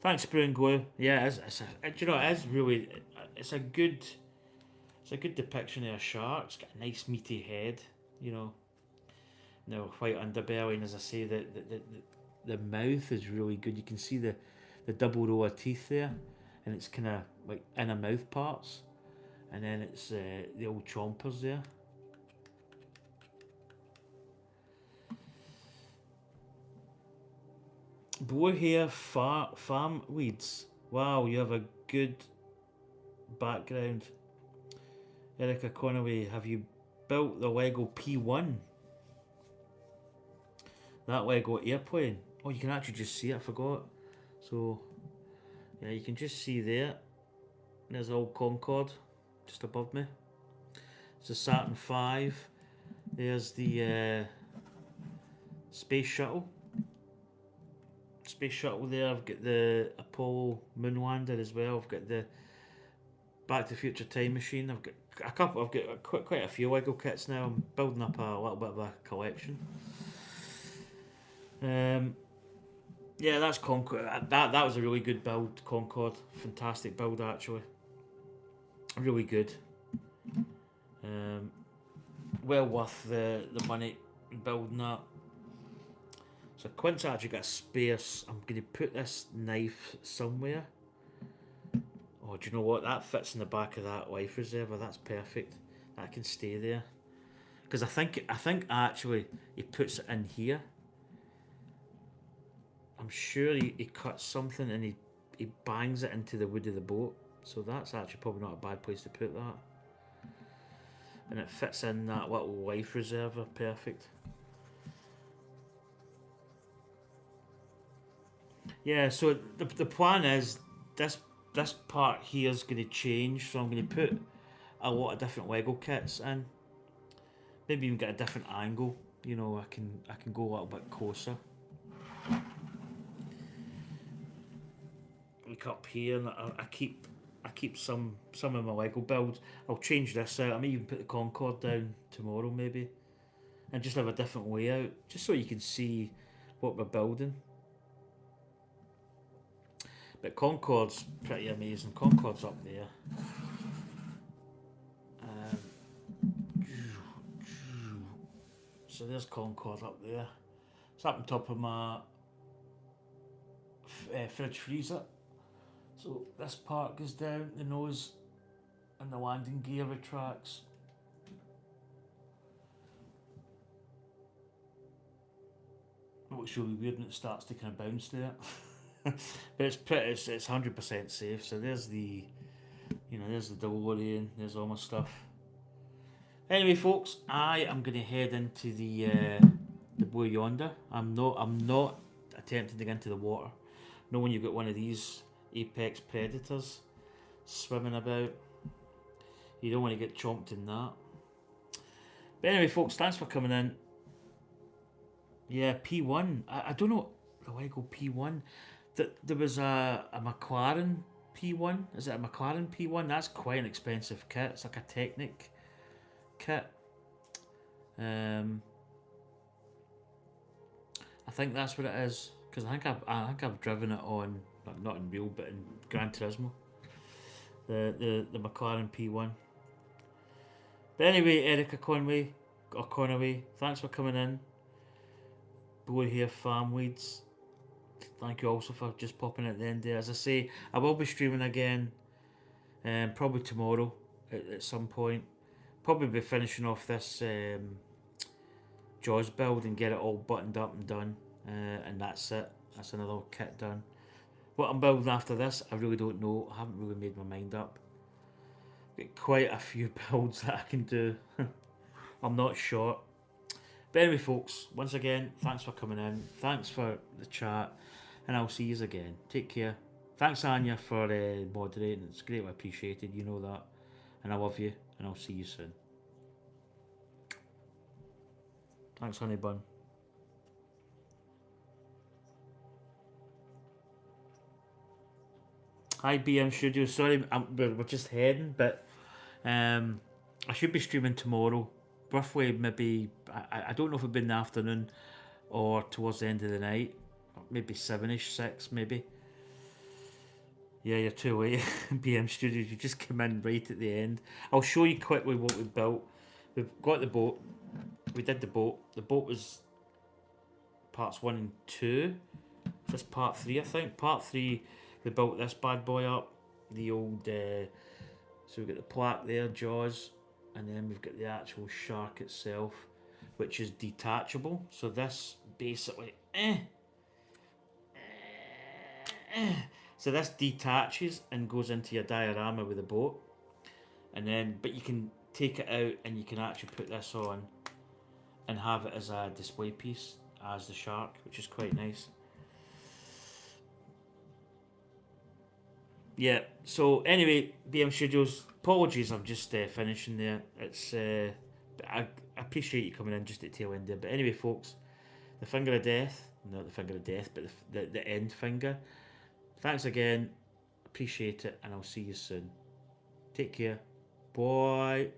Thanks, Brew and Glue. Yeah, it is really. It's a good depiction of a shark. It's got a nice meaty head, white underbelly, and as I say, the mouth is really good. You can see the double row of teeth there, and it's kind of like inner mouth parts, and then it's the old chompers there. Boy hair farm weeds. Wow, you have a good background. Erica Conaway, have you built the Lego P1? That Lego airplane. Oh, you can actually just see it, I forgot. So, yeah, you can just see there. There's the old Concorde just above me. It's a Saturn V. There's the space shuttle. Space shuttle there. I've got the Apollo Moonlander as well. I've got the Back to the Future time machine. I've got a couple. I've got quite a few Lego kits now. I'm building up a little bit of a collection. Yeah, that's Concorde. That was a really good build, Concorde. Fantastic build, actually. Really good. Well worth the money building that. So Quint's actually got a space. I'm going to put this knife somewhere. Oh, do you know what? That fits in the back of that life reserver. That's perfect. That can stay there. Because I think actually he puts it in here. I'm sure he cuts something and he bangs it into the wood of the boat. So that's actually probably not a bad place to put that. And it fits in that little life reserver. Perfect. Yeah, so the plan is this part here is going to change. So I'm going to put a lot of different Lego kits in. Maybe even get a different angle. I can go a little bit closer. Look up here, and I keep some of my Lego builds. I'll change this out. I may even put the Concorde down tomorrow, maybe, and just have a different layout, just so you can see what we're building. But Concorde's pretty amazing. Concorde's up there. So there's Concorde up there. It's up on top of my fridge freezer. So this part goes down, the nose and the landing gear retracts. Looks really weird when it starts to kind of bounce there. But it's 100% safe. So there's the DeLorean, there's all my stuff. Anyway, folks, I am going to head into the Blue Yonder. I'm not attempting to get into the water. No, when you've got one of these apex predators swimming about, you don't want to get chomped in that. But anyway, folks, thanks for coming in. Yeah, P1. I don't know the Lego P1. There was a McLaren P1. Is it a McLaren P1? That's quite an expensive kit. It's like a Technic kit. I think that's what it is, because I think I've driven it on, not in real, but in Gran Turismo. The McLaren P1. But anyway, Erica Conaway, thanks for coming in. Boy Hair Farm Weeds. thank you also for just popping at the end there. As I say, I will be streaming again, probably tomorrow at some point. Probably be finishing off this Jaws build and get it all buttoned up and done, and that's it. That's another kit done. What I'm building after this, I really don't know. I haven't really made my mind up. Got quite a few builds that I can do. I'm not sure. But anyway, folks, once again, thanks for coming in. Thanks for the chat. And I'll see you again. Take care. Thanks, Anya, for moderating. It's greatly appreciated. You know that. And I love you. And I'll see you soon. Thanks, honey bun. Hi, BM Studios. Sorry, we're just heading, but I should be streaming tomorrow. Roughly, maybe, I don't know if it'll be in the afternoon or towards the end of the night. Maybe 7ish, 6 maybe. Yeah, you're too late. BM Studios, you just come in right at the end. I'll show you quickly what we built. We've got the boat. We did the boat. The boat was parts 1 and 2. This part 3, I think. Part 3, we built this bad boy up. The old, so we've got the plaque there, Jaws. And then we've got the actual shark itself, which is detachable. So this basically, so this detaches and goes into your diorama with the boat, and then but you can take it out and you can actually put this on and have it as a display piece as the shark, which is quite nice. Yeah. So anyway, BM Studios. Apologies, I'm just finishing there. It's I appreciate you coming in just at the tail end there. But anyway, folks, the finger of death, not the finger of death, but the end finger. Thanks again. Appreciate it, and I'll see you soon. Take care. Bye.